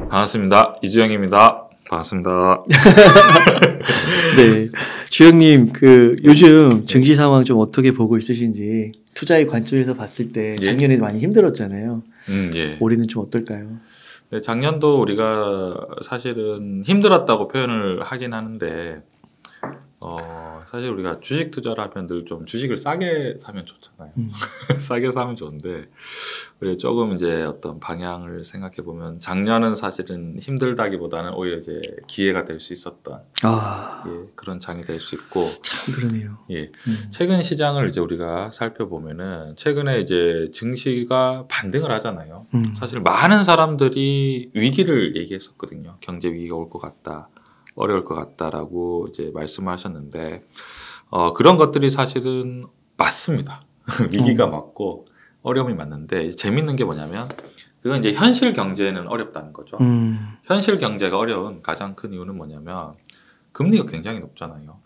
반갑습니다. 이주영입니다. 반갑습니다. 네, 주영님 요즘 증시 상황 좀 어떻게 보고 있으신지 투자의 관점에서 봤을 때 작년에 많이 힘들었잖아요. 예. 올해는 좀 어떨까요? 네, 작년도 우리가 사실은 힘들었다고 표현을 하긴 하는데 사실 우리가 주식 투자를 하면 늘 좀 주식을 싸게 사면 좋잖아요. 싸게 사면 좋은데 우리 조금 이제 어떤 방향을 생각해 보면 작년은 사실은 힘들다기보다는 오히려 이제 기회가 될 수 있었던 그런 장이 될 수 있고 참 그러네요. 최근 시장을 이제 우리가 살펴보면은 최근에 이제 증시가 반등을 하잖아요. 사실 많은 사람들이 위기를 얘기했었거든요. 경제 위기가 올 것 같다. 어려울 것 같다라고 이제 말씀을 하셨는데 그런 것들이 사실은 맞습니다. 위기가 맞고 어려움이 맞는데 재밌는 게 뭐냐면 그건 이제 현실 경제는 어렵다는 거죠. 현실 경제가 어려운 가장 큰 이유는 뭐냐면 금리가 굉장히 높잖아요.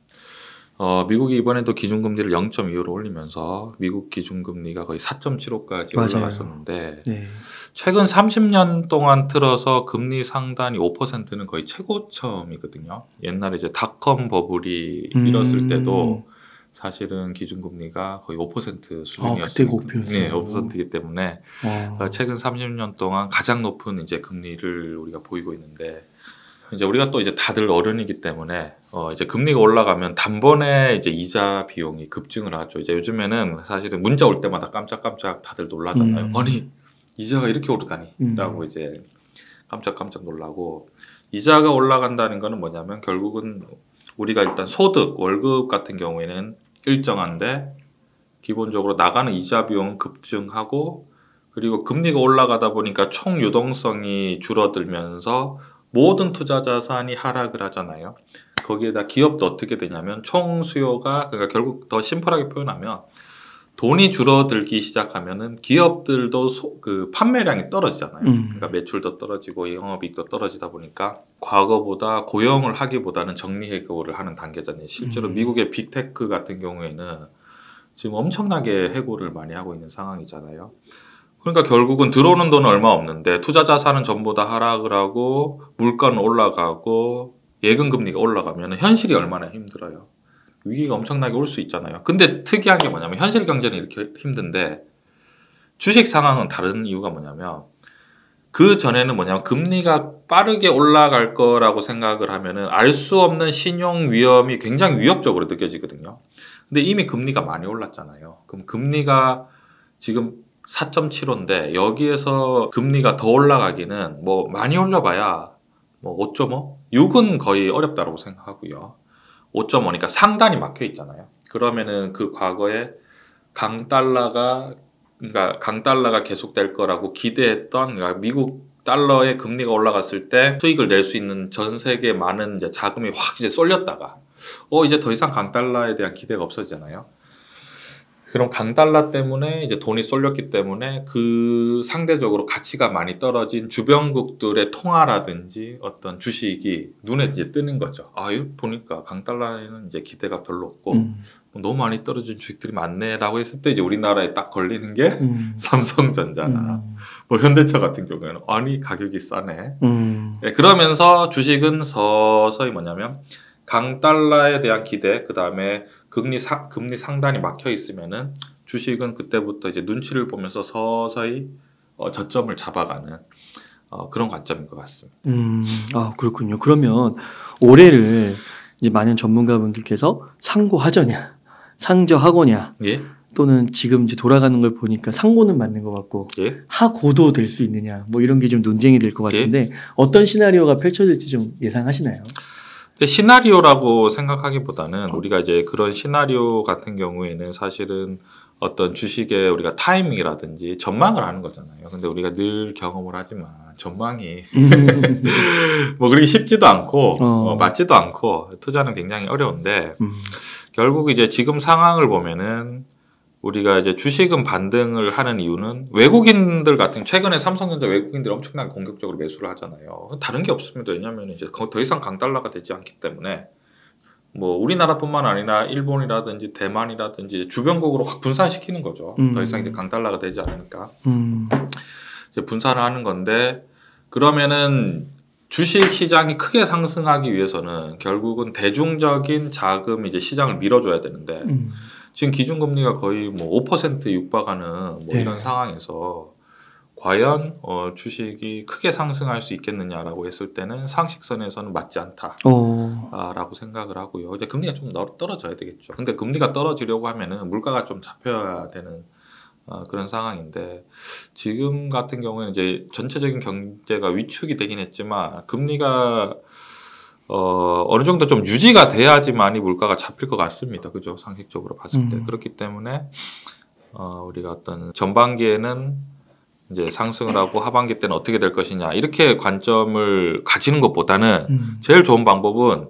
미국이 이번에도 기준금리를 0.25로 올리면서 미국 기준금리가 거의 4.75까지 올라갔었는데 최근 30년 동안 틀어서 금리 상단이 5%는 거의 최고점이거든요. 옛날에 이제 닷컴 버블이 일었을 때도 사실은 기준금리가 거의 5% 수준이었어요. 그때 목표였어요. 네, 5%이기 때문에 최근 30년 동안 가장 높은 이제 금리를 우리가 보이고 있는데 이제 우리가 또 이제 다들 어른이기 때문에 이제 금리가 올라가면 단번에 이제 이자 비용이 급증을 하죠. 이제 요즘에는 사실은 문자 올 때마다 깜짝깜짝 다들 놀라잖아요. 아니 이자가 이렇게 오르다니라고 이제 깜짝깜짝 놀라고 이자가 올라간다는 거는 뭐냐면 결국은 우리가 일단 소득 월급 같은 경우에는 일정한데 기본적으로 나가는 이자 비용은 급증하고 그리고 금리가 올라가다 보니까 총 유동성이 줄어들면서 모든 투자 자산이 하락을 하잖아요. 거기에다 기업도 어떻게 되냐면 총 수요가 그러니까 결국 더 심플하게 표현하면 돈이 줄어들기 시작하면은 기업들도 그 판매량이 떨어지잖아요. 그러니까 매출도 떨어지고 영업이익도 떨어지다 보니까 과거보다 고용을 하기보다는 정리해고를 하는 단계잖아요. 실제로 미국의 빅테크 같은 경우에는 지금 엄청나게 해고를 많이 하고 있는 상황이잖아요. 그러니까 결국은 들어오는 돈은 얼마 없는데 투자 자산은 전부 다 하락을 하고 물가는 올라가고 예금 금리가 올라가면 현실이 얼마나 힘들어요. 위기가 엄청나게 올 수 있잖아요. 근데 특이한 게 뭐냐면 현실 경제는 이렇게 힘든데 주식 상황은 다른 이유가 뭐냐면 그 전에는 뭐냐면 금리가 빠르게 올라갈 거라고 생각을 하면은 알 수 없는 신용 위험이 굉장히 위협적으로 느껴지거든요. 근데 이미 금리가 많이 올랐잖아요. 그럼 금리가 지금 4.75인데 여기에서 금리가 더 올라가기는 뭐 많이 올려봐야 뭐 5.5? 6은 거의 어렵다고 생각하고요. 5.5니까 상단이 막혀 있잖아요. 그러면은 그 과거에 그러니까 강달러가 계속될 거라고 기대했던 그러니까 미국 달러의 금리가 올라갔을 때 수익을 낼 수 있는 전 세계 많은 이제 자금이 확 이제 쏠렸다가 이제 더 이상 강달러에 대한 기대가 없어지잖아요. 그럼 강달러 때문에 이제 돈이 쏠렸기 때문에 그 상대적으로 가치가 많이 떨어진 주변국들의 통화라든지 어떤 주식이 눈에 이제 뜨는 거죠. 이거 보니까 강달러에는 이제 기대가 별로 없고 너무 많이 떨어진 주식들이 많네라고 했을 때 이제 우리나라에 딱 걸리는 게 삼성전자나 뭐 현대차 같은 경우에는 아니 가격이 싸네. 네, 그러면서 주식은 서서히 뭐냐면 강달러에 대한 기대, 그 다음에 금리 상단이 막혀 있으면은 주식은 그때부터 이제 눈치를 보면서 서서히 저점을 잡아가는 그런 관점인 것 같습니다. 그렇군요. 그러면 올해를 이제 많은 전문가분들께서 상고하저냐, 상저하고냐, 또는 지금 이제 돌아가는 걸 보니까 상고는 맞는 것 같고 하고도 될 수 있느냐, 뭐 이런 게 좀 논쟁이 될 것 같은데 어떤 시나리오가 펼쳐질지 좀 예상하시나요? 시나리오라고 생각하기보다는 우리가 이제 그런 시나리오 같은 경우에는 사실은 어떤 주식의 우리가 타이밍이라든지 전망을 하는 거잖아요. 근데 우리가 늘 경험을 하지만 전망이 뭐 그렇게 쉽지도 않고 맞지도 않고 투자는 굉장히 어려운데 결국 이제 지금 상황을 보면은 우리가 이제 주식은 반등을 하는 이유는 외국인들 같은 최근에 삼성전자 외국인들이 엄청나게 공격적으로 매수를 하잖아요. 다른 게 없습니다. 왜냐하면 이제 더 이상 강달러가 되지 않기 때문에 뭐 우리나라뿐만 아니라 일본이라든지 대만이라든지 주변국으로 확 분산시키는 거죠. 더 이상 이제 강달러가 되지 않으니까 이제 분산을 하는 건데 그러면은 주식 시장이 크게 상승하기 위해서는 결국은 대중적인 자금 이제 시장을 밀어줘야 되는데 지금 기준금리가 거의 뭐 5% 육박하는 뭐 네. 이런 상황에서 과연 주식이 크게 상승할 수 있겠느냐라고 했을 때는 상식선에서는 맞지 않다라고 생각을 하고요. 이제 금리가 좀 떨어져야 되겠죠. 근데 금리가 떨어지려고 하면은 물가가 좀 잡혀야 되는 그런 상황인데 지금 같은 경우에는 이제 전체적인 경제가 위축이 되긴 했지만 금리가 어느 정도 좀 유지가 돼야지만이 물가가 잡힐 것 같습니다. 그죠? 상식적으로 봤을 때. 그렇기 때문에 우리가 어떤 전반기에는 이제 상승을 하고 하반기 때는 어떻게 될 것이냐 이렇게 관점을 가지는 것보다는 제일 좋은 방법은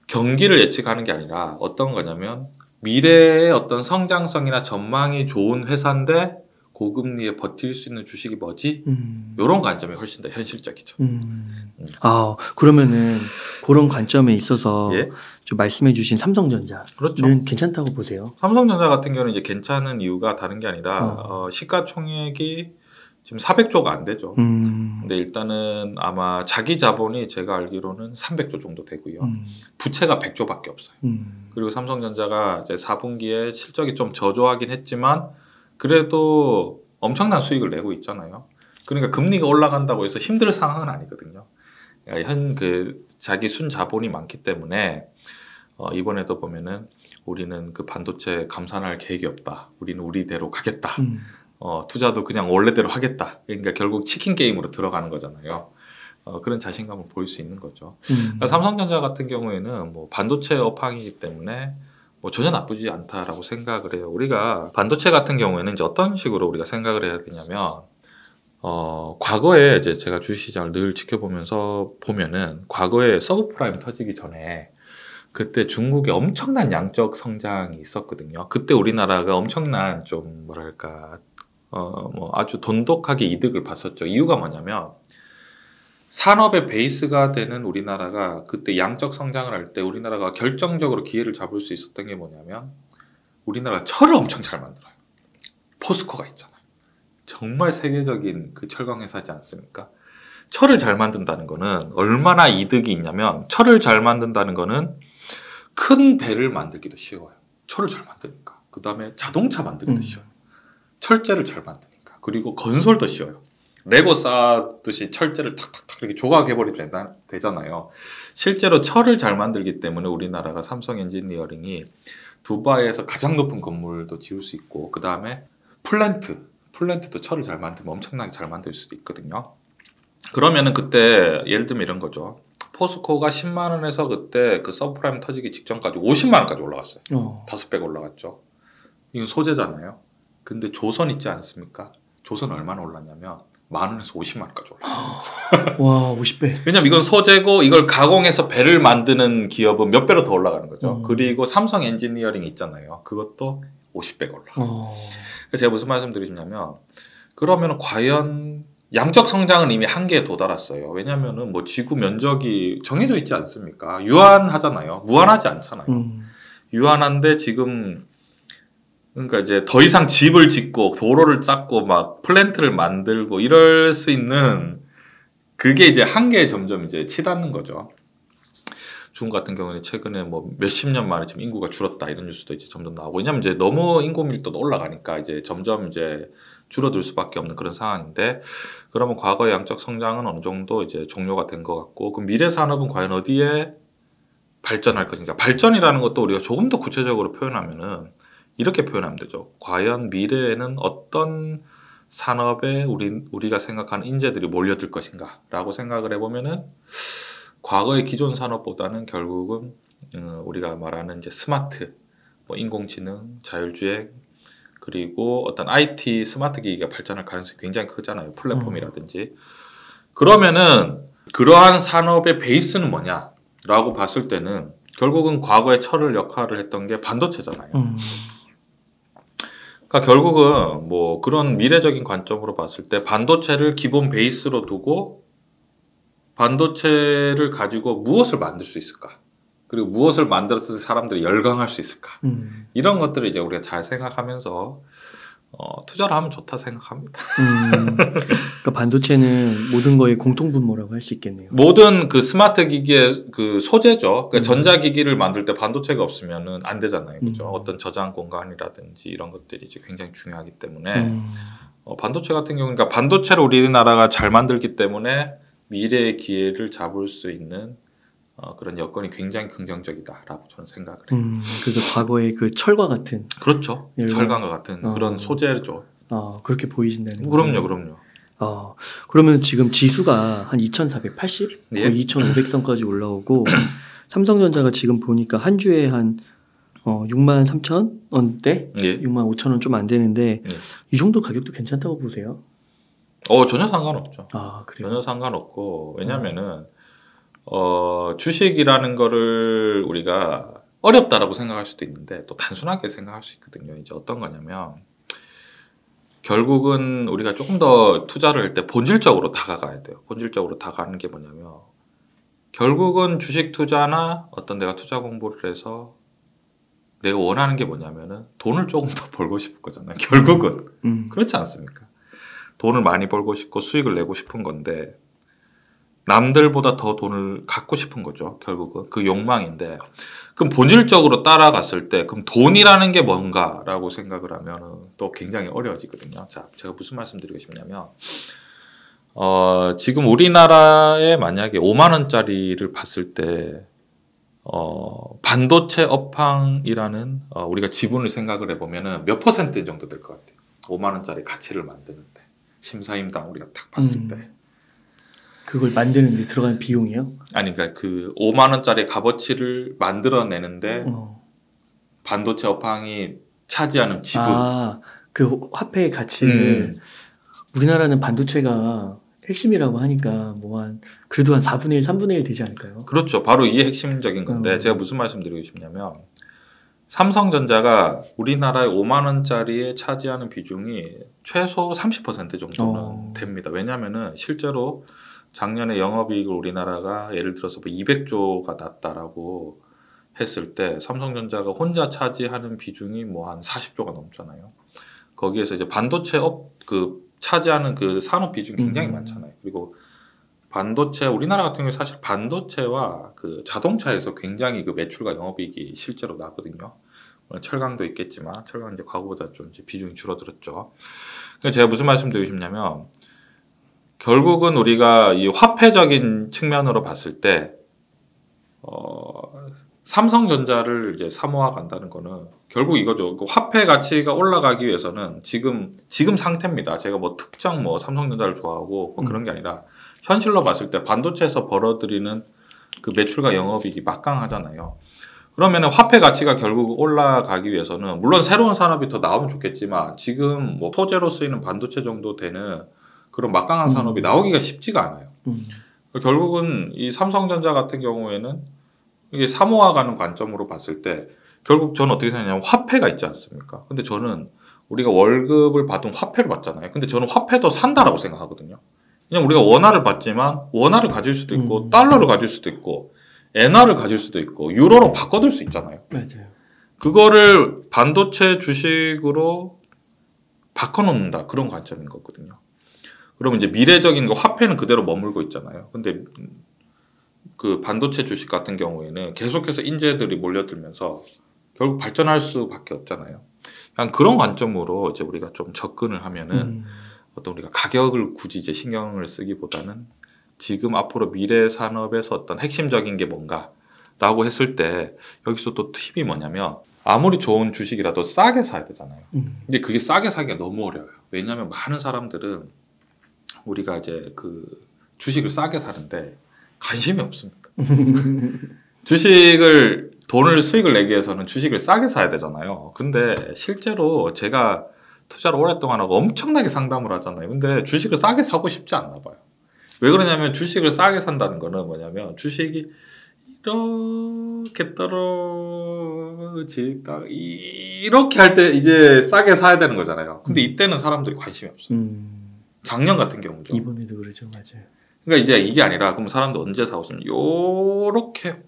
경기를 예측하는 게 아니라 어떤 거냐면 미래의 어떤 성장성이나 전망이 좋은 회사인데 고금리에 버틸 수 있는 주식이 뭐지? 이런 관점이 훨씬 더 현실적이죠. 아, 그러면은 그런 관점에 있어서 예? 좀 말씀해주신 삼성전자는 그렇죠. 괜찮다고 보세요? 삼성전자 같은 경우는 이제 괜찮은 이유가 다른 게 아니라 시가총액이 지금 400조가 안 되죠. 근데 일단은 아마 자기 자본이 제가 알기로는 300조 정도 되고요. 부채가 100조밖에 없어요. 그리고 삼성전자가 이제 4분기에 실적이 좀 저조하긴 했지만 그래도 엄청난 수익을 내고 있잖아요. 그러니까 금리가 올라간다고 해서 힘들 상황은 아니거든요. 자기 순 자본이 많기 때문에 이번에도 보면은 우리는 그 반도체 감산할 계획이 없다. 우리는 우리대로 가겠다. 투자도 그냥 원래대로 하겠다. 그러니까 결국 치킨 게임으로 들어가는 거잖아요. 그런 자신감을 보일 수 있는 거죠. 그러니까 삼성전자 같은 경우에는 뭐 반도체 업황이기 때문에 뭐 전혀 나쁘지 않다라고 생각을 해요. 우리가 반도체 같은 경우에는 이제 어떤 식으로 우리가 생각을 해야 되냐면 과거에 이제 제가 주식시장을 늘 지켜보면서 보면은 과거에 서브프라임 터지기 전에 그때 중국에 엄청난 양적 성장이 있었거든요. 그때 우리나라가 엄청난 좀 뭐랄까 뭐 아주 돈독하게 이득을 봤었죠. 이유가 뭐냐면 산업의 베이스가 되는 우리나라가 그때 양적 성장을 할 때 우리나라가 결정적으로 기회를 잡을 수 있었던 게 뭐냐면 우리나라가 철을 엄청 잘 만들어요. 포스코가 있잖아요. 정말 세계적인 그 철강 회사지 않습니까? 철을 잘 만든다는 거는 얼마나 이득이 있냐면 철을 잘 만든다는 거는 큰 배를 만들기도 쉬워요. 철을 잘 만드니까. 그 다음에 자동차 만들기도 쉬워요. 철제를 잘 만드니까. 그리고 건설도 쉬워요. 레고 쌓듯이 철제를 탁탁탁 이렇게 조각해버리면 되잖아요. 실제로 철을 잘 만들기 때문에 우리나라가 삼성 엔지니어링이 두바이에서 가장 높은 건물도 지을 수 있고 그 다음에 플랜트도 철을 잘 만들면 엄청나게 잘 만들 수도 있거든요. 그러면은 그때 예를 들면 이런 거죠. 포스코가 10만 원에서 그때 그 서브프라임 터지기 직전까지 50만 원까지 올라갔어요. 5배가 올라갔죠. 이건 소재잖아요. 근데 조선 있지 않습니까? 조선 얼마나 올랐냐면 10,000원에서 50만 원까지 올라갔어요. 와, 50배. 왜냐면 이건 소재고 이걸 가공해서 배를 만드는 기업은 몇 배로 더 올라가는 거죠. 그리고 삼성 엔지니어링 있잖아요. 그것도 50배가 올라가요. 그래서 제가 무슨 말씀 드리냐면 그러면 과연 양적 성장은 이미 한계에 도달했어요. 왜냐면은 뭐 지구 면적이 정해져 있지 않습니까? 유한하잖아요. 무한하지 않잖아요. 유한한데 지금 그러니까 이제 더 이상 집을 짓고 도로를 짰고 막 플랜트를 만들고 이럴 수 있는 그게 이제 한계에 점점 이제 치닫는 거죠. 중국 같은 경우는 최근에 뭐 몇십 년 만에 지금 인구가 줄었다 이런 뉴스도 이제 점점 나오고 왜냐면 이제 너무 인구 밀도도 올라가니까 이제 점점 이제 줄어들 수밖에 없는 그런 상황인데 그러면 과거의 양적 성장은 어느 정도 이제 종료가 된 것 같고 그럼 미래 산업은 과연 어디에 발전할 것인가? 발전이라는 것도 우리가 조금 더 구체적으로 표현하면은 이렇게 표현하면 되죠. 과연 미래에는 어떤 산업에 우리가 생각하는 인재들이 몰려들 것인가 라고 생각을 해보면은 과거의 기존 산업보다는 결국은 우리가 말하는 이제 스마트, 뭐 인공지능, 자율주행 그리고 어떤 IT 스마트 기기가 발전할 가능성이 굉장히 크잖아요. 플랫폼이라든지. 그러면은 그러한 산업의 베이스는 뭐냐라고 봤을 때는 결국은 과거에 철을 역할을 했던 게 반도체잖아요. 그러니까 결국은 뭐 그런 미래적인 관점으로 봤을 때 반도체를 기본 베이스로 두고 반도체를 가지고 무엇을 만들 수 있을까? 그리고 무엇을 만들었을 때 사람들이 열광할 수 있을까? 이런 것들을 이제 우리가 잘 생각하면서 투자를 하면 좋다 생각합니다. 그러니까 반도체는 모든 거의 공통분모라고 할 수 있겠네요. 모든 그 스마트 기기의 그 소재죠. 그러니까 전자기기를 만들 때 반도체가 없으면은 안 되잖아요. 그죠? 어떤 저장 공간이라든지 이런 것들이 이제 굉장히 중요하기 때문에 반도체 같은 경우는 그러니까 반도체를 우리나라가 잘 만들기 때문에 미래의 기회를 잡을 수 있는 그런 여건이 굉장히 긍정적이다라고 저는 생각을 해요. 그래서 과거의 그 철과 같은 그렇죠. 철강과 같은 그런 소재죠. 그렇게 보이신다는 거죠. 거죠. 그럼요. 그러면 지금 지수가 한 2,480, 예? 거의 2,500선까지 올라오고 삼성전자가 지금 보니까 한 주에 한 63,000원대, 예? 65,000원 좀 안 되는데 예. 이 정도 가격도 괜찮다고 보세요? 전혀 상관없죠. 그래요? 전혀 상관없고 왜냐면은 주식이라는 거를 우리가 어렵다라고 생각할 수도 있는데 또 단순하게 생각할 수 있거든요. 이제 어떤 거냐면 결국은 우리가 조금 더 투자를 할 때 본질적으로 다가가야 돼요. 본질적으로 다가가는 게 뭐냐면 결국은 주식 투자나 어떤 내가 투자 공부를 해서 내가 원하는 게 뭐냐면은 돈을 조금 더 벌고 싶은 거잖아요. 결국은 그렇지 않습니까? 돈을 많이 벌고 싶고 수익을 내고 싶은 건데 남들보다 더 돈을 갖고 싶은 거죠. 결국은 그 욕망인데 그럼 본질적으로 따라갔을 때 그럼 돈이라는 게 뭔가라고 생각을 하면 또 굉장히 어려워지거든요. 자, 제가 무슨 말씀드리고 싶냐면 지금 우리나라에 만약에 5만 원짜리를 봤을 때 반도체 업황이라는 우리가 지분을 생각을 해보면은 몇 퍼센트 정도 될 것 같아요. 5만 원짜리 가치를 만드는데 심사임당 우리가 딱 봤을 때 그걸 만드는 데 들어가는 비용이요? 아니 그러니까 그 5만 원짜리 값어치를 만들어내는데 반도체 업황이 차지하는 지분 그 화폐의 가치를 우리나라는 반도체가 핵심이라고 하니까 그래도 한 4분의 1, 3분의 1 되지 않을까요? 그렇죠. 바로 이게 핵심적인 건데 제가 무슨 말씀드리고 싶냐면 삼성전자가 우리나라의 5만 원짜리에 차지하는 비중이 최소 30% 정도는 됩니다. 왜냐하면은 실제로 작년에 영업이익을 우리나라가 예를 들어서 200조가 났다라고 했을 때 삼성전자가 혼자 차지하는 비중이 한 40조가 넘잖아요. 거기에서 이제 반도체 차지하는 그 산업 비중이 굉장히 많잖아요. 그리고 반도체 우리나라 같은 경우에 사실 반도체와 그 자동차에서 굉장히 그 매출과 영업이익이 실제로 나거든요. 철강도 있겠지만 철강은 이제 과거보다 좀 이제 비중이 줄어들었죠. 그러니까 제가 무슨 말씀드리고 싶냐면 결국은 우리가 이 화폐적인 측면으로 봤을 때 삼성전자를 이제 사모아 간다는 거는 결국 이거죠. 그 화폐 가치가 올라가기 위해서는 지금 상태입니다. 제가 특정 삼성전자를 좋아하고 그런 게 아니라 현실로 봤을 때 반도체에서 벌어들이는 그 매출과 영업이익이 막강하잖아요. 그러면 화폐 가치가 결국 올라가기 위해서는 물론 새로운 산업이 더 나오면 좋겠지만 지금 소재로 쓰이는 반도체 정도 되는 그런 막강한 산업이 나오기가 쉽지가 않아요. 결국은 이 삼성전자 같은 경우에는 이게 사모아가는 관점으로 봤을 때 결국 저는 어떻게 생각하냐면 화폐가 있지 않습니까? 근데 저는 우리가 월급을 받은 화폐를 받잖아요. 근데 저는 화폐도 산다라고 생각하거든요. 그냥 우리가 원화를 받지만 원화를 가질 수도 있고 달러를 가질 수도 있고 엔화를 가질 수도 있고 유로로 바꿔둘 수 있잖아요. 맞아요. 그거를 반도체 주식으로 바꿔놓는다 그런 관점인 거거든요. 그러면 이제 미래적인 거 화폐는 그대로 머물고 있잖아요. 근데 그 반도체 주식 같은 경우에는 계속해서 인재들이 몰려들면서 결국 발전할 수밖에 없잖아요. 그냥 그런 관점으로 이제 우리가 좀 접근을 하면은 어떤 우리가 가격을 굳이 이제 신경을 쓰기보다는 지금 앞으로 미래 산업에서 어떤 핵심적인 게 뭔가라고 했을 때 여기서 또 팁이 뭐냐면 아무리 좋은 주식이라도 싸게 사야 되잖아요. 근데 그게 싸게 사기가 너무 어려워요. 왜냐하면 많은 사람들은 우리가 이제 그 주식을 싸게 사는데 관심이 없습니다. 수익을 내기 위해서는 주식을 싸게 사야 되잖아요. 근데 실제로 제가 투자를 오랫동안 하고 엄청나게 상담을 하잖아요. 근데 주식을 싸게 사고 싶지 않나 봐요. 왜 그러냐면 주식을 싸게 산다는 거는 뭐냐면 주식이 이렇게 떨어지다 이렇게 할 때 이제 싸게 사야 되는 거잖아요. 근데 이때는 사람들이 관심이 없어요. 작년 같은 경우죠. 이번에도 그러죠. 맞아요. 그러니까 이제 이게 아니라 그럼 사람들 언제 사오시면 요렇게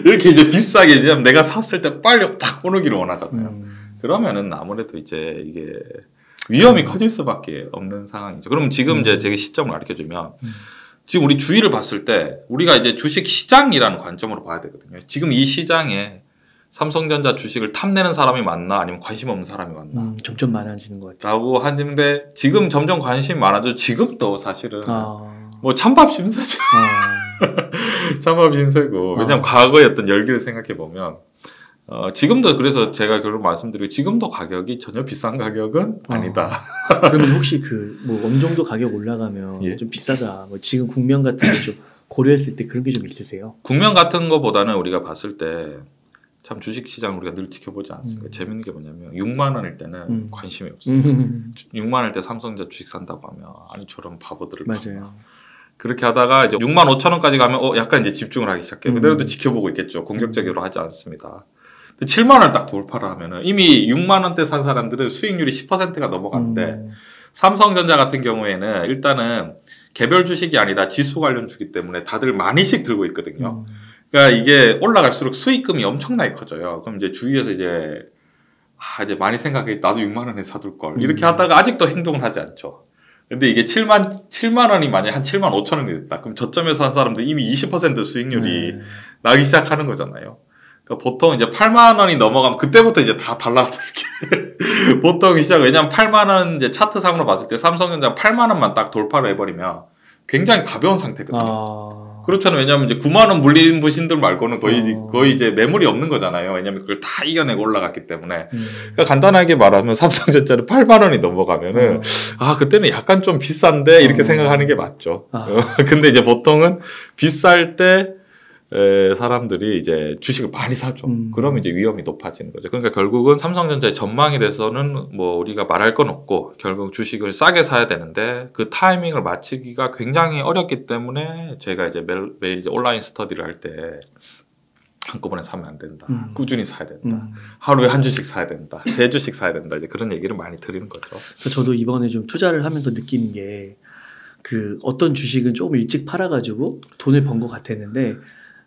이렇게 이제 비싸게 왜냐면 내가 샀을 때 빨리 딱 오르기를 원하잖아요. 그러면은 아무래도 이제 이게 위험이 커질 수밖에 없는 상황이죠. 그럼 지금 이제 제 시점을 가르쳐주면 지금 우리 주위를 봤을 때 우리가 이제 주식 시장이라는 관점으로 봐야 되거든요. 지금 이 시장에 삼성전자 주식을 탐내는 사람이 많나 아니면 관심 없는 사람이 많나 점점 많아지는 것 같아요. 라고 하는데 지금 점점 관심이 많아져. 지금도 사실은 뭐 찬밥 신세죠. 찬밥 신세고 왜냐면 과거의 어떤 열기를 생각해 보면 지금도 그래서 제가 결국 말씀드리고 지금도 가격이 전혀 비싼 가격은 아니다. 그러면 혹시 그 뭐 어느 정도 가격 올라가면 예? 좀 비싸다. 뭐 지금 국면 같은 거 좀 고려했을 때 그런 게 좀 있으세요? 국면 같은 거보다는 우리가 봤을 때 참 주식 시장 우리가 늘 지켜보지 않습니까? 재밌는 게 뭐냐면 6만 원일 때는 관심이 없어요. 6만 원일 때 삼성전자 주식 산다고 하면 아니 저런 바보들을 맞아요. 그렇게 하다가 이제 6만 5천 원까지 가면 약간 이제 집중을 하기 시작해요. 그대로도 지켜보고 있겠죠. 공격적으로 하지 않습니다. 7만 원 딱 돌파를 하면은 이미 6만 원대 산 사람들은 수익률이 10%가 넘어가는데 삼성전자 같은 경우에는 일단은 개별 주식이 아니라 지수 관련 주기 때문에 다들 많이씩 들고 있거든요. 그러니까 이게 올라갈수록 수익금이 엄청나게 커져요. 그럼 이제 주위에서 이제 많이 생각해 나도 6만 원에 사둘 걸 이렇게 하다가 아직도 행동을 하지 않죠. 근데 이게 7만 원이 만약에 한 7만 5천 원이 됐다. 그럼 저점에서 한 사람들 이미 20% 수익률이 나기 시작하는 거잖아요. 그러니까 보통 이제 8만 원이 넘어가면 그때부터 이제 다 달라들게 보통 시작. 왜냐면 8만 원 이제 차트상으로 봤을 때 삼성전자 8만 원만 딱 돌파를 해버리면 굉장히 가벼운 상태거든요. 그렇잖아요. 왜냐하면 이제 9만 원 물린 부신들 말고는 거의 이제 매물이 없는 거잖아요. 왜냐하면 그걸 다 이겨내고 올라갔기 때문에. 그러니까 간단하게 말하면 삼성전자는 8만 원이 넘어가면은 그때는 약간 좀 비싼데 이렇게 생각하는 게 맞죠. 근데 이제 보통은 비쌀 때 사람들이 이제 주식을 많이 사죠. 그러면 이제 위험이 높아지는 거죠. 그러니까 결국은 삼성전자의 전망에 대해서는 뭐 우리가 말할 건 없고 결국 주식을 싸게 사야 되는데 그 타이밍을 맞추기가 굉장히 어렵기 때문에 제가 이제 매일 이제 온라인 스터디를 할 때 한꺼번에 사면 안 된다. 꾸준히 사야 된다. 하루에 한 주씩 사야 된다. 3주씩 사야 된다. 이제 그런 얘기를 많이 드리는 거죠. 저도 이번에 좀 투자를 하면서 느끼는 게 그 어떤 주식은 조금 일찍 팔아가지고 돈을 번 것 같았는데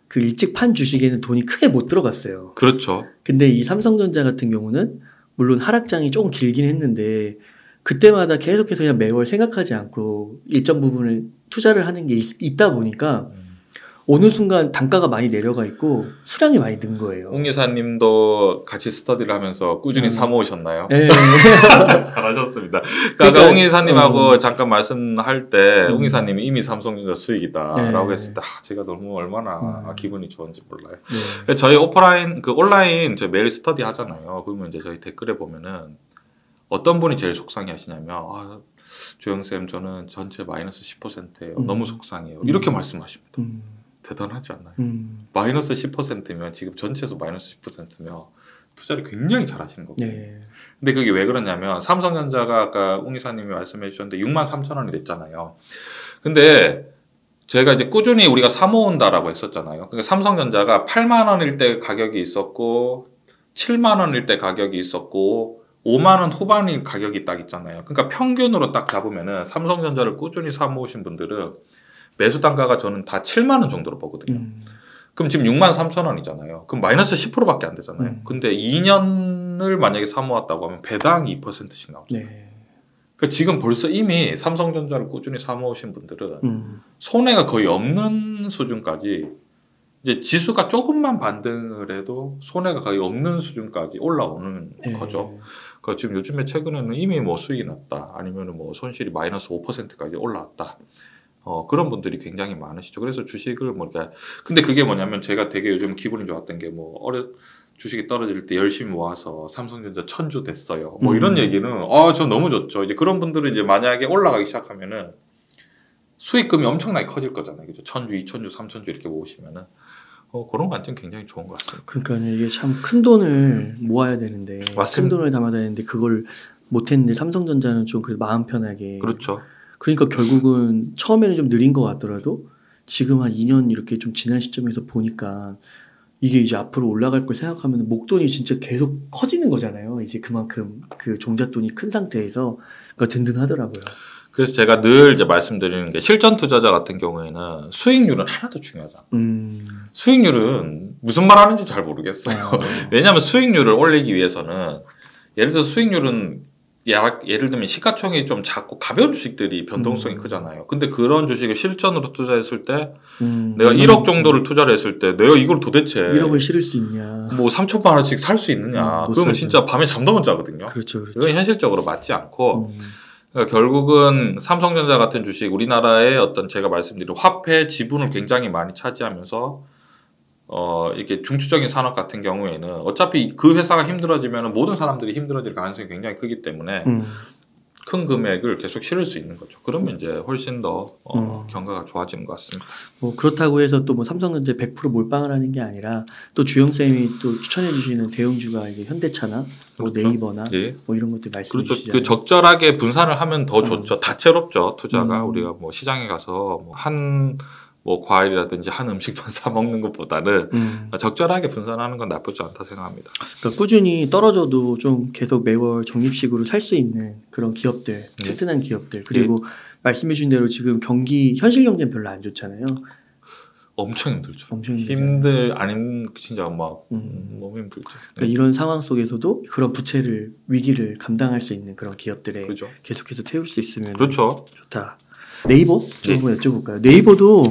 그 일찍 판 주식에는 돈이 크게 못 들어갔어요. 그렇죠. 근데 이 삼성전자 같은 경우는 물론 하락장이 조금 길긴 했는데 그때마다 계속해서 그냥 매월 생각하지 않고 일정 부분을 투자를 하는 게 있다 보니까 어느 순간 단가가 많이 내려가 있고 수량이 많이 는 거예요. 웅 이사님도 같이 스터디를 하면서 꾸준히 사 모으셨나요? 네. 잘하셨습니다. 그러니까 웅 이사님하고 잠깐 말씀할 때 웅 이사님이 이미 삼성전자 수익이다라고 했을 때 제가 너무 얼마나 기분이 좋은지 몰라요. 저희 오프라인 온라인 저희 매일 스터디 하잖아요. 그러면 이제 저희 댓글에 보면은 어떤 분이 제일 속상해하시냐면 조영쌤 저는 전체 마이너스 10%예요. 너무 속상해요. 이렇게 말씀하십니다. 대단하지 않나요? 마이너스 10%면 지금 전체에서 마이너스 10%면 투자를 굉장히 잘 하시는 거거든요. 근데 그게 왜 그러냐면 삼성전자가 아까 웅 이사님이 말씀해 주셨는데 6만 3천 원이 됐잖아요. 근데 제가 이제 꾸준히 우리가 사 모은다라고 했었잖아요. 그러니까 삼성전자가 8만 원일 때 가격이 있었고 7만 원일 때 가격이 있었고 5만 원 후반일 가격이 딱 있잖아요. 그러니까 평균으로 딱 잡으면은 삼성전자를 꾸준히 사 모으신 분들은 매수 단가가 저는 다 7만 원 정도로 보거든요. 그럼 지금 6만 3천 원이잖아요. 그럼 마이너스 10%밖에 안 되잖아요. 근데 2년을 만약에 사 모았다고 하면 배당 2%씩 나오죠. 그러니까 지금 벌써 이미 삼성전자를 꾸준히 사 모으신 분들은 손해가 거의 없는 수준까지 이제 지수가 조금만 반등을 해도 손해가 거의 없는 수준까지 올라오는 거죠. 그러니까 지금 요즘에 최근에는 이미 뭐 수익이 났다 아니면 뭐 손실이 마이너스 5%까지 올라왔다. 그런 분들이 굉장히 많으시죠. 그래서 주식을 근데 그게 뭐냐면 제가 되게 요즘 기분이 좋았던 게 주식이 떨어질 때 열심히 모아서 삼성전자 1000주 됐어요. 뭐 이런 얘기는 저 너무 좋죠. 이제 그런 분들은 이제 만약에 올라가기 시작하면은 수익금이 엄청나게 커질 거잖아요. 그죠? 1000주, 2000주, 3000주 이렇게 모으시면은 그런 관점 굉장히 좋은 것 같습니다. 그러니까 이게 참 큰 돈을 모아야 되는데 큰 돈을 담아야 되는데 그걸 못했는데 삼성전자는 좀 그래도 마음 편하게 그렇죠. 그러니까 결국은 처음에는 좀 느린 것 같더라도 지금 한 2년 이렇게 좀 지난 시점에서 보니까 이게 이제 앞으로 올라갈 걸 생각하면 목돈이 진짜 계속 커지는 거잖아요. 이제 그만큼 그 종잣돈이 큰 상태에서 그러니까 든든하더라고요. 그래서 제가 늘 이제 말씀드리는 게 실전 투자자 같은 경우에는 수익률은 하나도 중요하지 않아요. 수익률은 무슨 말 하는지 잘 모르겠어요. 왜냐하면 수익률을 올리기 위해서는 예를 들어서 수익률은 예를 들면 시가총액이 좀 작고 가벼운 주식들이 변동성이 크잖아요. 근데 그런 주식을 실전으로 투자했을 때 내가 1억 정도를 투자를 했을 때 내가 이걸 도대체 1억을 실을 수 있냐, 뭐 3천만 원씩 살 수 있느냐, 그러면 진짜 밤에 잠도 못 자거든요. 그렇죠. 이건 현실적으로 맞지 않고 그러니까 결국은 삼성전자 같은 주식, 우리나라의 어떤 제가 말씀드린 화폐 지분을 굉장히 많이 차지하면서 이렇게 중추적인 산업 같은 경우에는 어차피 그 회사가 힘들어지면 모든 사람들이 힘들어질 가능성이 굉장히 크기 때문에 큰 금액을 계속 실을 수 있는 거죠. 그러면 이제 훨씬 더 경과가 좋아지는 것 같습니다. 뭐 그렇다고 해서 또 뭐 삼성전자 100% 몰빵을 하는 게 아니라 또 주영 쌤이 또 추천해 주시는 대형주가 이제 현대차나 뭐 그렇죠. 네이버나 예. 뭐 이런 것들 말씀해 그렇죠. 주시잖아요. 그 적절하게 분산을 하면 더 좋죠. 다채롭죠. 투자가 우리가 뭐 시장에 가서 뭐 과일이라든지 한 음식만 사 먹는 것보다는 적절하게 분산하는 건 나쁘지 않다 생각합니다. 그러니까 꾸준히 떨어져도 좀 계속 매월 적립식으로 살 수 있는 그런 기업들, 튼튼한 기업들, 그리고 말씀해 주신 대로 지금 경기 현실 경제는 별로 안 좋잖아요. 엄청 힘들죠. 엄청 진짜 막 너무 힘들죠. 그러니까 이런 상황 속에서도 그런 부채를 위기를 감당할 수 있는 그런 기업들에 그렇죠. 계속해서 태울 수 있으면 그렇죠. 좋다. 네이버 좀 한번 여쭤볼까요? 네이버도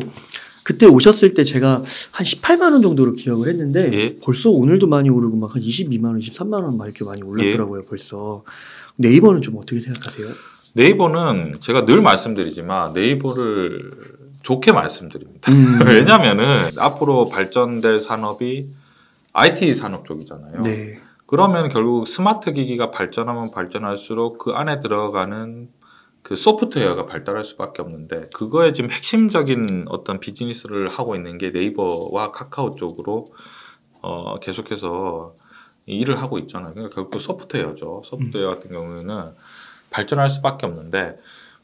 그때 오셨을 때 제가 한 18만 원 정도로 기억을 했는데 벌써 오늘도 많이 오르고 막 한 22만 원, 23만 원 막 이렇게 많이 올랐더라고요. 벌써. 네이버는 좀 어떻게 생각하세요? 네이버는 제가 늘 말씀드리지만 네이버를 좋게 말씀드립니다. 왜냐하면은 앞으로 발전될 산업이 IT 산업 쪽이잖아요. 네. 그러면 결국 스마트 기기가 발전하면 발전할수록 그 안에 들어가는 그 소프트웨어가 발달할 수밖에 없는데 그거에 지금 핵심적인 어떤 비즈니스를 하고 있는 게 네이버와 카카오 쪽으로 계속해서 일을 하고 있잖아요. 그러니까 결국 소프트웨어죠. 소프트웨어 같은 경우에는 발전할 수밖에 없는데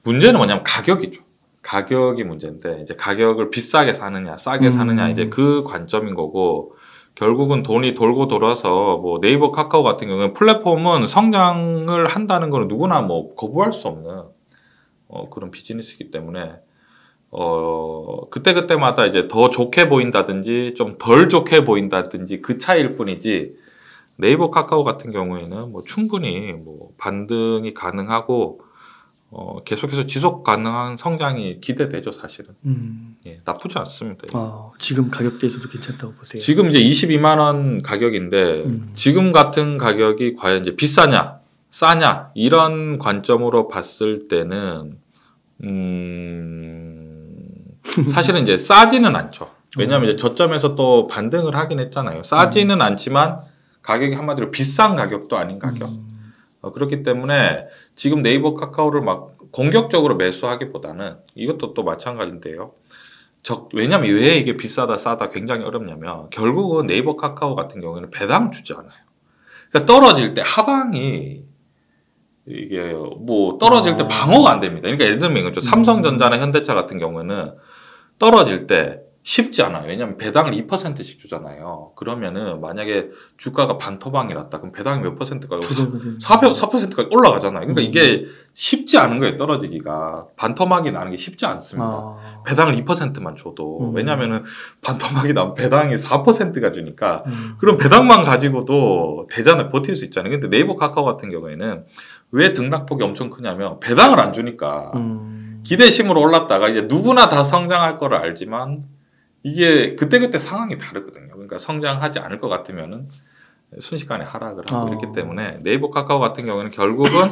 문제는 뭐냐면 가격이죠. 가격이 문제인데 이제 가격을 비싸게 사느냐 싸게 사느냐 이제 그 관점인 거고 결국은 돈이 돌고 돌아서 뭐 네이버 카카오 같은 경우는 플랫폼은 성장을 한다는 걸 누구나 뭐 거부할 수 없는 그런 비즈니스이기 때문에 그때그때마다 이제 더 좋게 보인다든지 좀 덜 좋게 보인다든지 그 차이일 뿐이지 네이버 카카오 같은 경우에는 뭐 충분히 뭐 반등이 가능하고 계속해서 지속 가능한 성장이 기대되죠 사실은. 예, 나쁘지 않습니다. 지금 가격대에서도 괜찮다고 보세요? 지금 이제 22만 원 가격인데 지금 같은 가격이 과연 이제 비싸냐 싸냐 이런 관점으로 봤을 때는 사실은 이제 싸지는 않죠. 왜냐하면 이제 저점에서 또 반등을 하긴 했잖아요. 싸지는 않지만 가격이 한마디로 비싼 가격도 아닌 가격. 그렇기 때문에 지금 네이버 카카오를 막 공격적으로 매수하기보다는 이것도 또 마찬가지인데요. 왜냐하면 왜 이게 비싸다 싸다 굉장히 어렵냐면 결국은 네이버 카카오 같은 경우에는 배당 주지 않아요. 그러니까 떨어질 때 하방이 이게 뭐 떨어질 때 방어가 안 됩니다. 그러니까 예를 들면 이거죠. 삼성전자나 현대차 같은 경우에는 떨어질 때 쉽지 않아요. 왜냐하면 배당을 2%씩 주잖아요. 그러면은 만약에 주가가 반토막이 났다. 그럼 배당이 몇 %까지? 4%까지 올라가잖아요. 그러니까 이게 쉽지 않은 거예요. 떨어지기가. 반토막이 나는 게 쉽지 않습니다. 배당을 2%만 줘도. 왜냐하면은 반토막이 나면 배당이 4%가 주니까 그럼 배당만 가지고도 되잖아요. 버틸 수 있잖아요. 근데 네이버 카카오 같은 경우에는 왜 등락폭이 엄청 크냐면 배당을 안 주니까 기대심으로 올랐다가 이제 누구나 다 성장할 거를 알지만 이게 그때그때 상황이 다르거든요. 그러니까 성장하지 않을 것 같으면은 순식간에 하락을 하고 이렇기 때문에 네이버 카카오 같은 경우는 결국은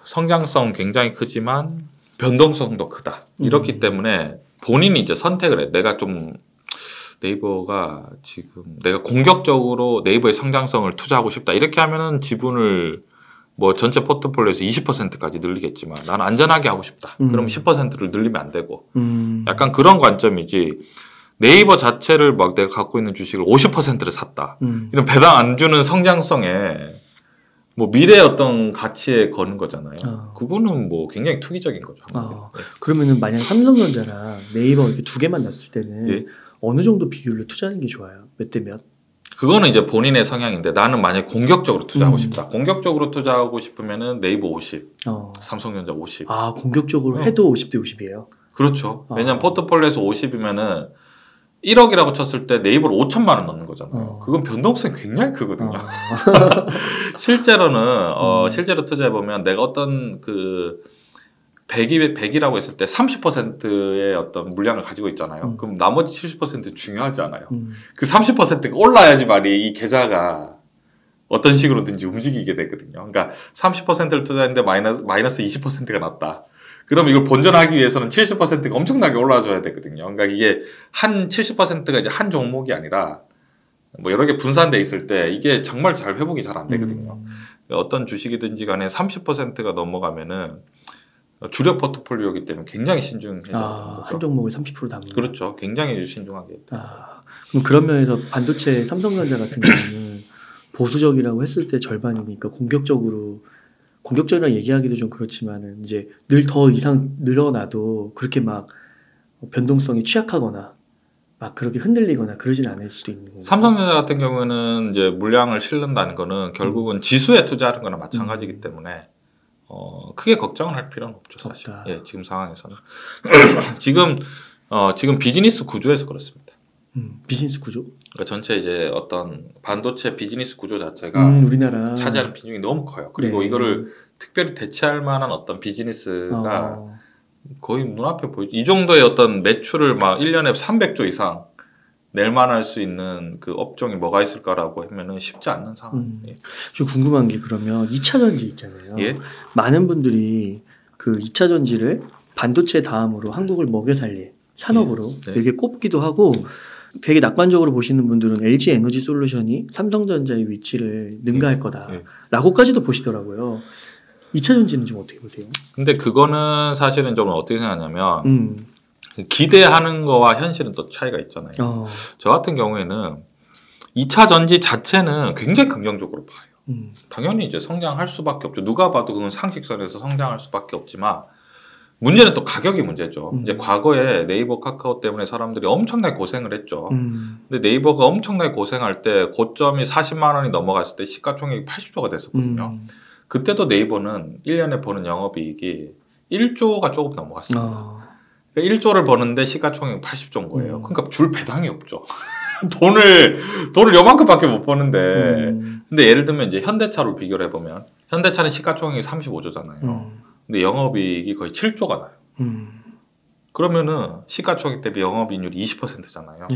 성장성 굉장히 크지만 변동성도 크다. 이렇기 때문에 본인이 이제 선택을 해. 내가 좀 네이버가 지금 내가 공격적으로 네이버의 성장성을 투자하고 싶다. 이렇게 하면은 지분을 뭐 전체 포트폴리오에서 20%까지 늘리겠지만 나는 안전하게 하고 싶다. 그럼 10%를 늘리면 안 되고 약간 그런 관점이지 네이버 자체를 막 내가 갖고 있는 주식을 50%를 샀다. 이런 배당 안 주는 성장성에 뭐 미래의 어떤 가치에 거는 거잖아요. 그거는 뭐 굉장히 투기적인 거죠. 그러면은 만약 삼성전자랑 네이버 이렇게 두 개만 놨을 때는 어느 정도 비율로 투자하는 게 좋아요? 몇 대 몇? 그거는 이제 본인의 성향인데 나는 만약 공격적으로 투자하고 싶다. 공격적으로 투자하고 싶으면은 네이버 50, 삼성전자 50. 공격적으로 해도 50대 50이에요? 그렇죠. 왜냐면 포트폴리오에서 50이면은 1억이라고 쳤을 때 네이버로 5천만 원 넣는 거잖아요. 그건 변동성이 굉장히 크거든요. 실제로는 실제로 투자해 보면 내가 어떤 그 100이라고 했을 때 30%의 어떤 물량을 가지고 있잖아요. 그럼 나머지 70% 중요하지 않아요. 그 30%가 올라야지 말이 이 계좌가 어떤 식으로든지 움직이게 되거든요. 그러니까 30%를 투자했는데 마이너스 20%가 났다. 그럼 이걸 본전하기 위해서는 70%가 엄청나게 올라줘야 되거든요. 그러니까 이게 한 70%가 이제 한 종목이 아니라 뭐 여러 개 분산돼 있을 때 이게 정말 잘 회복이 잘 안 되거든요. 어떤 주식이든지 간에 30%가 넘어가면은 주력 포트폴리오이기 때문에 굉장히 신중해져야 되는 거죠. 한 종목을 30% 담는. 그렇죠. 굉장히 신중하게. 그럼 그런 면에서 반도체 삼성전자 같은 경우는 보수적이라고 했을 때 절반이니까 공격적이라 얘기하기도 좀 그렇지만은 이제 늘 더 이상 늘어나도 그렇게 막 변동성이 취약하거나 막 그렇게 흔들리거나 그러진 않을 수도 있는 거예요. 삼성전자 같은 경우는 이제 물량을 실는다는 거는 결국은 지수에 투자하는 거나 마찬가지이기 때문에 크게 걱정을 할 필요는 없죠, 사실. 예, 지금 상황에서는. 지금 비즈니스 구조에서 그렇습니다. 비즈니스 구조? 그러니까 전체 이제 어떤 반도체 비즈니스 구조 자체가 우리나라 차지하는 비중이 너무 커요. 그리고 이거를 특별히 대체할 만한 어떤 비즈니스가 거의 눈앞에 보이죠. 이 정도의 어떤 매출을 막 1년에 300조 이상 낼 만할 수 있는 그 업종이 뭐가 있을까라고 하면은 쉽지 않는 상황. 저 궁금한 게 그러면 2차 전지 있잖아요. 예? 많은 분들이 그 2차 전지를 반도체 다음으로 한국을 먹여 살릴 산업으로 이렇게 꼽기도 하고 되게 낙관적으로 보시는 분들은 LG 에너지 솔루션이 삼성전자의 위치를 능가할 거다라고까지도 보시더라고요. 2차 전지는 좀 어떻게 보세요? 근데 그거는 사실은 좀 어떻게 생각하냐면 기대하는 거와 현실은 또 차이가 있잖아요. 저 같은 경우에는 2차 전지 자체는 굉장히 긍정적으로 봐요. 당연히 이제 성장할 수밖에 없죠. 누가 봐도 그건 상식선에서 성장할 수밖에 없지만 문제는 또 가격이 문제죠. 이제 과거에 네이버, 카카오 때문에 사람들이 엄청나게 고생을 했죠. 근데 네이버가 엄청나게 고생할 때 고점이 40만 원이 넘어갔을 때 시가총액이 80조가 됐었거든요. 그때도 네이버는 1년에 버는 영업이익이 1조가 조금 넘어갔습니다. 그러니까 1조를 버는데 시가총액이 80조인 거예요. 그러니까 줄 배당이 없죠. 돈을 요만큼밖에 못 버는데. 근데 예를 들면 이제 현대차로 비교를 해보면 현대차는 시가총액이 35조잖아요. 근데 영업이익이 거의 7조가 나요. 그러면은 시가총액 대비 영업이익률이 20%잖아요.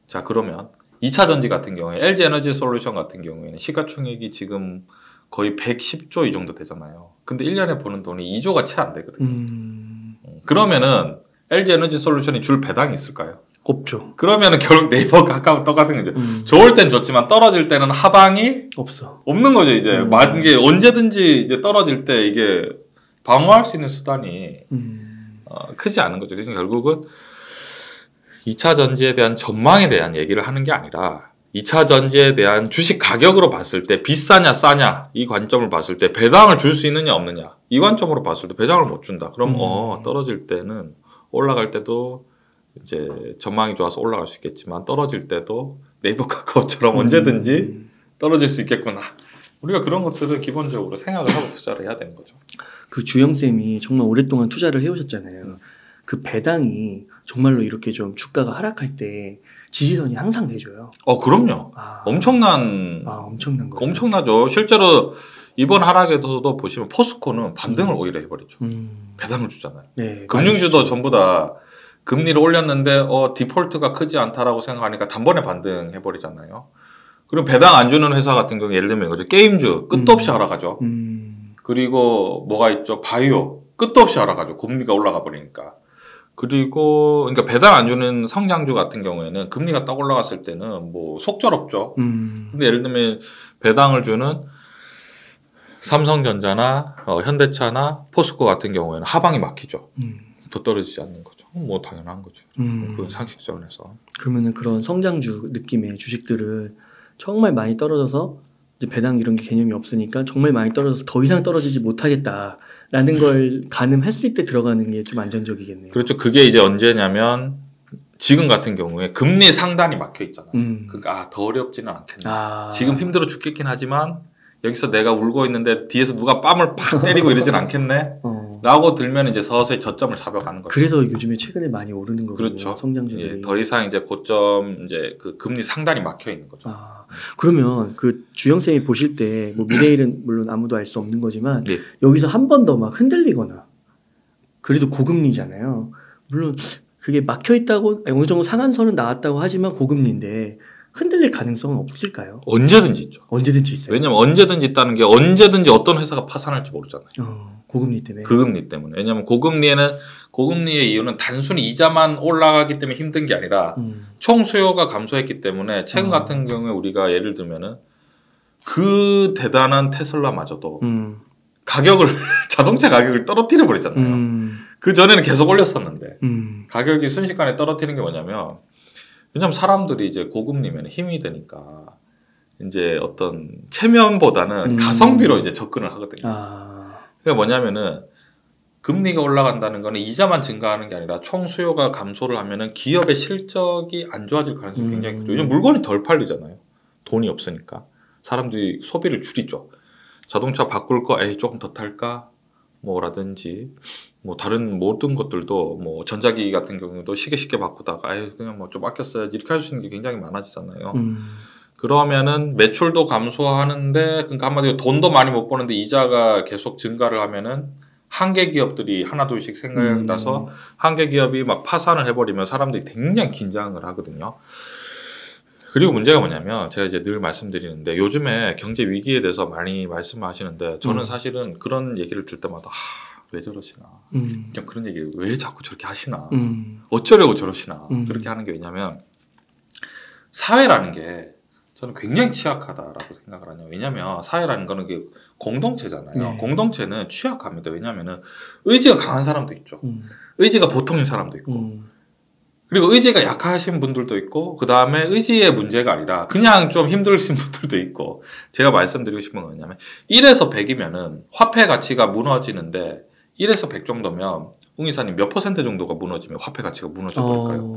자, 그러면 2차 전지 같은 경우에 LG 에너지 솔루션 같은 경우에는 시가총액이 지금 거의 110조 이 정도 되잖아요. 근데 1년에 버는 돈이 2조가 채 안 되거든요. 그러면은 LG 에너지 솔루션이 줄 배당이 있을까요? 없죠. 그러면은 결국 네이버, 카카오 똑같은 거죠. 좋을 땐 좋지만 떨어질 때는 하방이 없는 거죠. 이제 이게 언제든지 이제 떨어질 때 이게 방어할 수 있는 수단이 크지 않은 거죠. 그래서 결국은 2차 전지에 대한 전망에 대한 얘기를 하는 게 아니라 2차 전지에 대한 주식 가격으로 봤을 때 비싸냐 싸냐 이 관점을 봤을 때 배당을 줄 수 있느냐 없느냐 이 관점으로 봤을 때 배당을 못 준다. 그럼 떨어질 때는 올라갈 때도 이제 전망이 좋아서 올라갈 수 있겠지만 떨어질 때도 네이버, 카카오처럼 언제든지 떨어질 수 있겠구나. 우리가 그런 것들을 기본적으로 생각을 하고 투자를 해야 되는 거죠. 그 주영쌤이 정말 오랫동안 투자를 해오셨잖아요. 그 배당이 정말로 이렇게 좀 주가가 하락할 때 지지선이 항상 내줘요. 그럼요. 엄청난 거예요. 엄청나죠. 실제로 이번 하락에서도 보시면 포스코는 반등을 오히려 해버리죠. 배당을 주잖아요. 네, 금융주도 전부 다 금리를 올렸는데 디폴트가 크지 않다라고 생각하니까 단번에 반등해버리잖아요. 그럼 배당 안 주는 회사 같은 경우 예를 들면 이거죠. 게임주 끝도 없이 하락하죠. 그리고 뭐가 있죠? 바이오 끝도 없이 하락하죠. 금리가 올라가 버리니까. 그리고 그러니까 배당 안 주는 성장주 같은 경우에는 금리가 딱 올라갔을 때는 뭐 속절없죠. 근데 예를 들면 배당을 주는 삼성전자나 현대차나 포스코 같은 경우에는 하방이 막히죠. 더 떨어지지 않는 거죠. 뭐 당연한 거죠. 그건 상식선에서. 그러면은 그런 성장주 느낌의 주식들은 정말 많이 떨어져서 이제 배당 이런 게 개념이 없으니까 정말 많이 떨어져서 더 이상 떨어지지 못하겠다라는 걸 가늠했을 때 들어가는 게 좀 안전적이겠네요. 그렇죠. 그게 이제 언제냐면 지금 같은 경우에 금리 상단이 막혀 있잖아요. 그러니까 더 어렵지는 않겠네. 지금 힘들어 죽겠긴 하지만 여기서 내가 울고 있는데 뒤에서 누가 뺨을 팍 때리고 이러진 않겠네. 라고 들면 이제 서서히 저점을 잡아가는 거죠. 그래서 요즘에 최근에 많이 오르는 거군요. 그렇죠. 성장주들이. 예, 더 이상 이제 고점 이제 그 금리 상단이 막혀 있는 거죠. 그러면 그 주영 쌤이 보실 때 뭐 미래일은 물론 아무도 알 수 없는 거지만 예. 여기서 한 번 더 막 흔들리거나 그래도 고금리잖아요. 물론 그게 막혀 있다고 어느 정도 상한선은 나왔다고 하지만 고금리인데 흔들릴 가능성은 없을까요? 언제든지 있죠. 언제든지 있어요. 왜냐면 언제든지 있다는 게 언제든지 어떤 회사가 파산할지 모르잖아요. 고금리 때문에. 그 금리 때문에. 왜냐면 고금리의 이유는 단순히 이자만 올라가기 때문에 힘든 게 아니라 총 수요가 감소했기 때문에 최근 같은 경우에 우리가 예를 들면은 그 대단한 테슬라마저도 가격을 자동차 가격을 떨어뜨려 버렸잖아요. 그 전에는 계속 올렸었는데 가격이 순식간에 떨어뜨리는 게 뭐냐면 왜냐면 사람들이 이제 고금리면 힘이 드니까 이제 어떤 체면보다는 가성비로 이제 접근을 하거든요. 그게 뭐냐면은 금리가 올라간다는 거는 이자만 증가하는 게 아니라 총 수요가 감소를 하면은 기업의 실적이 안 좋아질 가능성이 굉장히 크죠. 왜냐면 물건이 덜 팔리잖아요. 돈이 없으니까 사람들이 소비를 줄이죠. 자동차 바꿀 거 에이 조금 더 탈까 뭐라든지 뭐 다른 모든 것들도 뭐 전자기기 같은 경우도 쉽게 바꾸다가 에이 그냥 뭐 좀 아껴 써야지 이렇게 할 수 있는 게 굉장히 많아지잖아요. 그러면은 매출도 감소하는데 그러니까 한마디로 돈도 많이 못 버는데 이자가 계속 증가를 하면은 한계 기업들이 하나 둘씩 생각이 나서 한계 기업이 막 파산을 해버리면 사람들이 굉장히 긴장을 하거든요. 그리고 문제가 뭐냐면 제가 이제 늘 말씀드리는데 요즘에 경제 위기에 대해서 많이 말씀하시는데 저는 사실은 그런 얘기를 들 때마다 왜 저러시나 그냥 그런 얘기를 왜 자꾸 저렇게 하시나 어쩌려고 저러시나 그렇게 하는 게 왜냐면 사회라는 게 저는 굉장히 취약하다라고 생각을 하냐. 왜냐하면 사회라는 거는 그 공동체잖아요. 네. 공동체는 취약합니다. 왜냐하면은 의지가 강한 사람도 있죠. 의지가 보통인 사람도 있고 그리고 의지가 약하신 분들도 있고 그 다음에 의지의 문제가 아니라 그냥 좀 힘드신 분들도 있고 제가 말씀드리고 싶은 건 뭐냐면 1에서 100이면은 화폐 가치가 무너지는데 1에서 100 정도면 웅 이사님 몇 퍼센트 정도가 무너지면 화폐 가치가 무너져 버릴까요?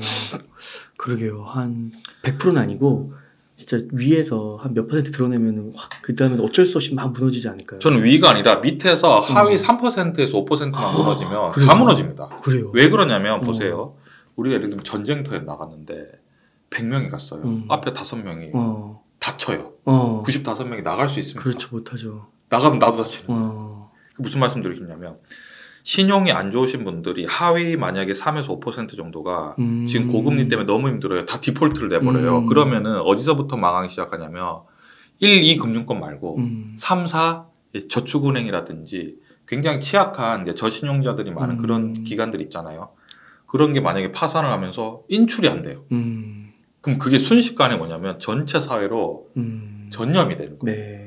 그러게요. 한 100%는 아니고 진짜 위에서 한 몇 퍼센트 드러내면 확 그다음에 어쩔 수 없이 막 무너지지 않을까요? 저는 위가 아니라 밑에서 하위 3%에서 5%만 무너지면 그래요? 다 무너집니다. 그래요. 왜 그러냐면 보세요. 우리가 예를 들면 전쟁터에 나갔는데 100명이 갔어요. 앞에 5명이 다쳐요. 95명이 나갈 수 있습니까? 그렇죠. 못하죠. 나가면 나도 다치는데. 무슨 말씀 드리겠냐면 신용이 안 좋으신 분들이 하위 만약에 3에서 5% 정도가 지금 고금리 때문에 너무 힘들어요. 다 디폴트를 내버려요. 그러면은 어디서부터 망하기 시작하냐면 1, 2 금융권 말고 3, 4 저축은행이라든지 굉장히 취약한 저신용자들이 많은 그런 기관들 있잖아요. 그런 게 만약에 파산을 하면서 인출이 안 돼요. 그럼 그게 순식간에 뭐냐면 전체 사회로 전염이 되는 거예요. 네.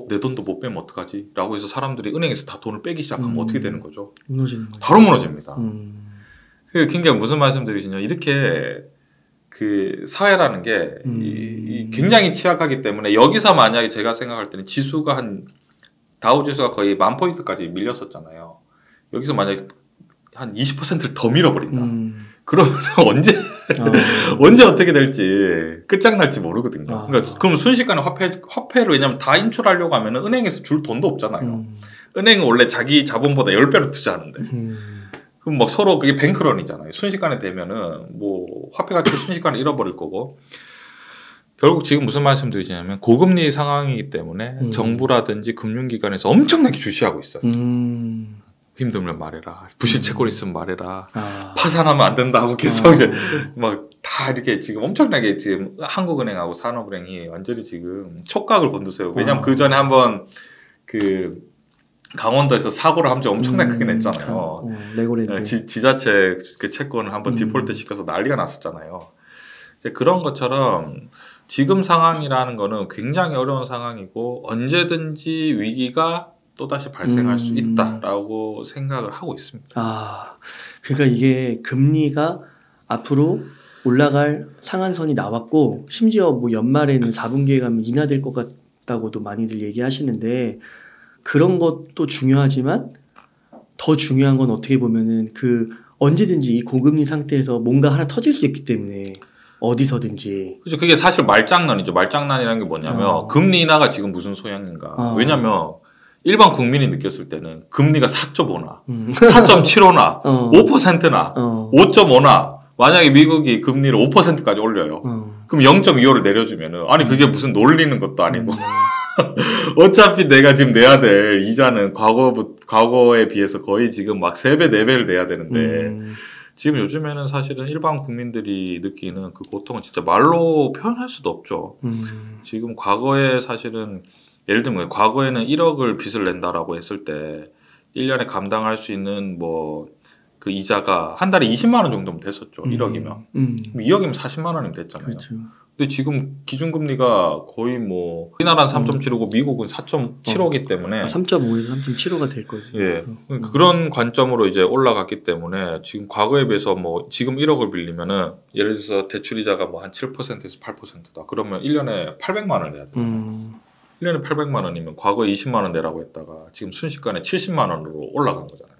내 돈도 못 빼면 어떡하지? 라고 해서 사람들이 은행에서 다 돈을 빼기 시작하면 어떻게 되는 거죠? 무너지는 거죠. 바로 무너집니다. 그러니까 무슨 말씀드리시냐 이렇게 그 사회라는 게 굉장히 취약하기 때문에 여기서 만약에 제가 생각할 때는 지수가 다우 지수가 거의 10,000포인트까지 밀렸었잖아요. 여기서 만약에 한 20%를 더 밀어버린다. 그러면 언제 어떻게 될지 끝장날지 모르거든요. 그러니까 그럼 순식간에 화폐를 왜냐면 다 인출하려고 하면 은행에서 줄 돈도 없잖아요. 은행은 원래 자기 자본보다 10배로 투자하는데. 그럼 막 서로 그게 뱅크런이잖아요. 순식간에 되면은 뭐 화폐 가치 순식간에 잃어버릴 거고. 결국 지금 무슨 말씀 드리시냐면 고금리 상황이기 때문에 정부라든지 금융기관에서 엄청나게 주시하고 있어요. 힘들면 말해라. 부실 채권 있으면 말해라. 파산하면 안 된다 하고 계속 이제 막 다 이렇게 지금 엄청나게 지금 한국은행하고 산업은행이 완전히 지금 촉각을 곤두세요. 왜냐면 그 전에 한번 그 강원도에서 사고를 한 적 엄청나게 크게 냈잖아요. 레고랜드. 지자체 그 채권을 한번 디폴트 시켜서 난리가 났었잖아요. 이제 그런 것처럼 지금 상황이라는 거는 굉장히 어려운 상황이고 언제든지 위기가 또다시 발생할 수 있다라고 생각을 하고 있습니다. 그러니까 이게 금리가 앞으로 올라갈 상한선이 나왔고 심지어 뭐 연말에는 4분기에 가면 인하될 것 같다고도 많이들 얘기하시는데 그런 것도 중요하지만 더 중요한 건 어떻게 보면은 그 언제든지 이 고금리 상태에서 뭔가 하나 터질 수 있기 때문에 어디서든지. 그죠. 그게 사실 말장난이죠. 말장난이라는 게 뭐냐면 금리 인하가 지금 무슨 소양인가. 왜냐면 일반 국민이 느꼈을 때는 금리가 4.5나 4.75나 5%나 5.5나 만약에 미국이 금리를 5%까지 올려요. 그럼 0.25를 내려주면은 아니 그게 무슨 놀리는 것도 아니고 어차피 내가 지금 내야 될 이자는 과거에 비해서 거의 지금 막 3배, 4배를 내야 되는데 지금 요즘에는 사실은 일반 국민들이 느끼는 그 고통은 진짜 말로 표현할 수도 없죠. 지금 과거에 사실은 예를 들면 과거에는 1억을 빚을 낸다라고 했을 때 1년에 감당할 수 있는 뭐 그 이자가 한 달에 20만 원 정도면 됐었죠. 1억이면. 2억이면 40만 원이면 됐잖아요. 그렇죠. 근데 지금 기준금리가 거의 뭐 우리나라는 3.75고 미국은 4.75이기 때문에 3.5에서 3.75가 될 거지. 예. 그런 관점으로 이제 올라갔기 때문에 지금 과거에 비해서 뭐 지금 1억을 빌리면은 예를 들어서 대출이자가 뭐 한 7%에서 8%다. 그러면 1년에 800만 원을 내야 돼요. 1년에 800만 원이면 과거에 20만 원 내라고 했다가 지금 순식간에 70만 원으로 올라간 거잖아요.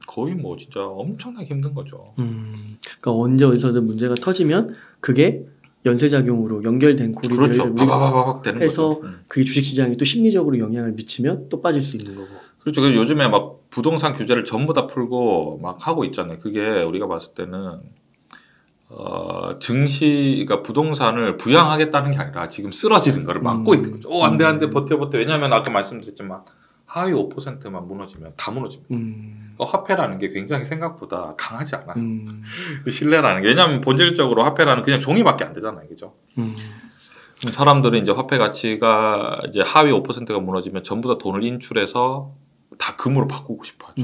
거의 뭐 진짜 엄청나게 힘든 거죠. 그러니까 언제 어디서든 문제가 터지면 그게 연쇄작용으로 연결된 고리들을 그렇죠. 바바바박 되는 해서 거죠. 그게 주식시장에 또 심리적으로 영향을 미치면 또 빠질 수 있는 거고. 그렇죠. 그래서 요즘에 막 부동산 규제를 전부 다 풀고 막 하고 있잖아요. 그게 우리가 봤을 때는 그러니까 부동산을 부양하겠다는 게 아니라 지금 쓰러지는 거를 막고 있는 거죠. 안 돼, 버텨. 왜냐하면 아까 말씀드렸지만 하위 5%만 무너지면 다 무너집니다. 화폐라는 게 굉장히 생각보다 강하지 않아요. 그 신뢰라는 게. 왜냐하면 본질적으로 화폐라는 그냥 종이밖에 안 되잖아요. 그죠? 사람들은 이제 화폐 가치가 이제 하위 5%가 무너지면 전부 다 돈을 인출해서 다 금으로 바꾸고 싶어 하죠.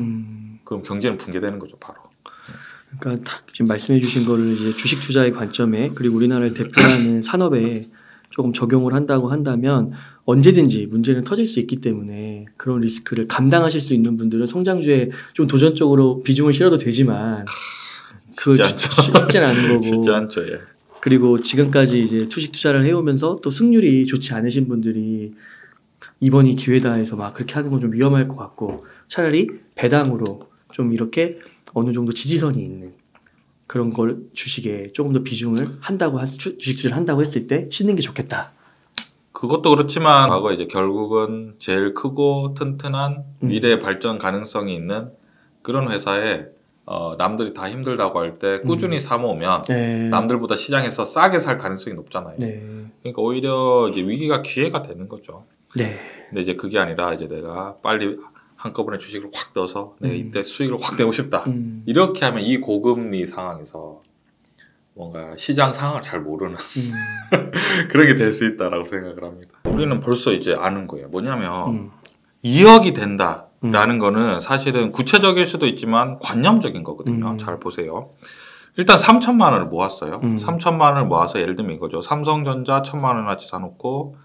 그럼 경제는 붕괴되는 거죠, 바로. 그러니까 지금 말씀해 주신 거를 이제 주식 투자의 관점에 그리고 우리나라를 대표하는 산업에 조금 적용을 한다고 한다면 언제든지 문제는 터질 수 있기 때문에 그런 리스크를 감당하실 수 있는 분들은 성장주에 좀 도전적으로 비중을 실어도 되지만 그거 쉽지는 않은 거고. 쉽지 않죠. 예. 그리고 지금까지 이제 주식 투자를 해오면서 또 승률이 좋지 않으신 분들이 이번이 기회다 해서 막 그렇게 하는 건 좀 위험할 것 같고 차라리 배당으로 좀 이렇게 어느 정도 지지선이 있는 그런 걸 주식에 조금 더 비중을 한다고 주식 투자를 한다고 했을 때 씻는 게 좋겠다. 그것도 그렇지만 과거 이제 결국은 제일 크고 튼튼한 미래 발전 가능성이 있는 그런 회사에 남들이 다 힘들다고 할 때 꾸준히 사모으면 남들보다 시장에서 싸게 살 가능성이 높잖아요. 그러니까 오히려 이제 위기가 기회가 되는 거죠. 근데 이제 그게 아니라 이제 내가 빨리 한꺼번에 주식을 확 넣어서 내가 이때 수익을 확 내고 싶다. 이렇게 하면 이 고금리 상황에서 뭔가 시장 상황을 잘 모르는 그런 게 될 수 있다라고 생각을 합니다. 우리는 벌써 이제 아는 거예요. 뭐냐면 2억이 된다라는 거는 사실은 구체적일 수도 있지만 관념적인 거거든요. 잘 보세요. 일단 3천만 원을 모았어요. 3천만 원을 모아서 예를 들면 이거죠. 삼성전자 1,000만 원어치 사놓고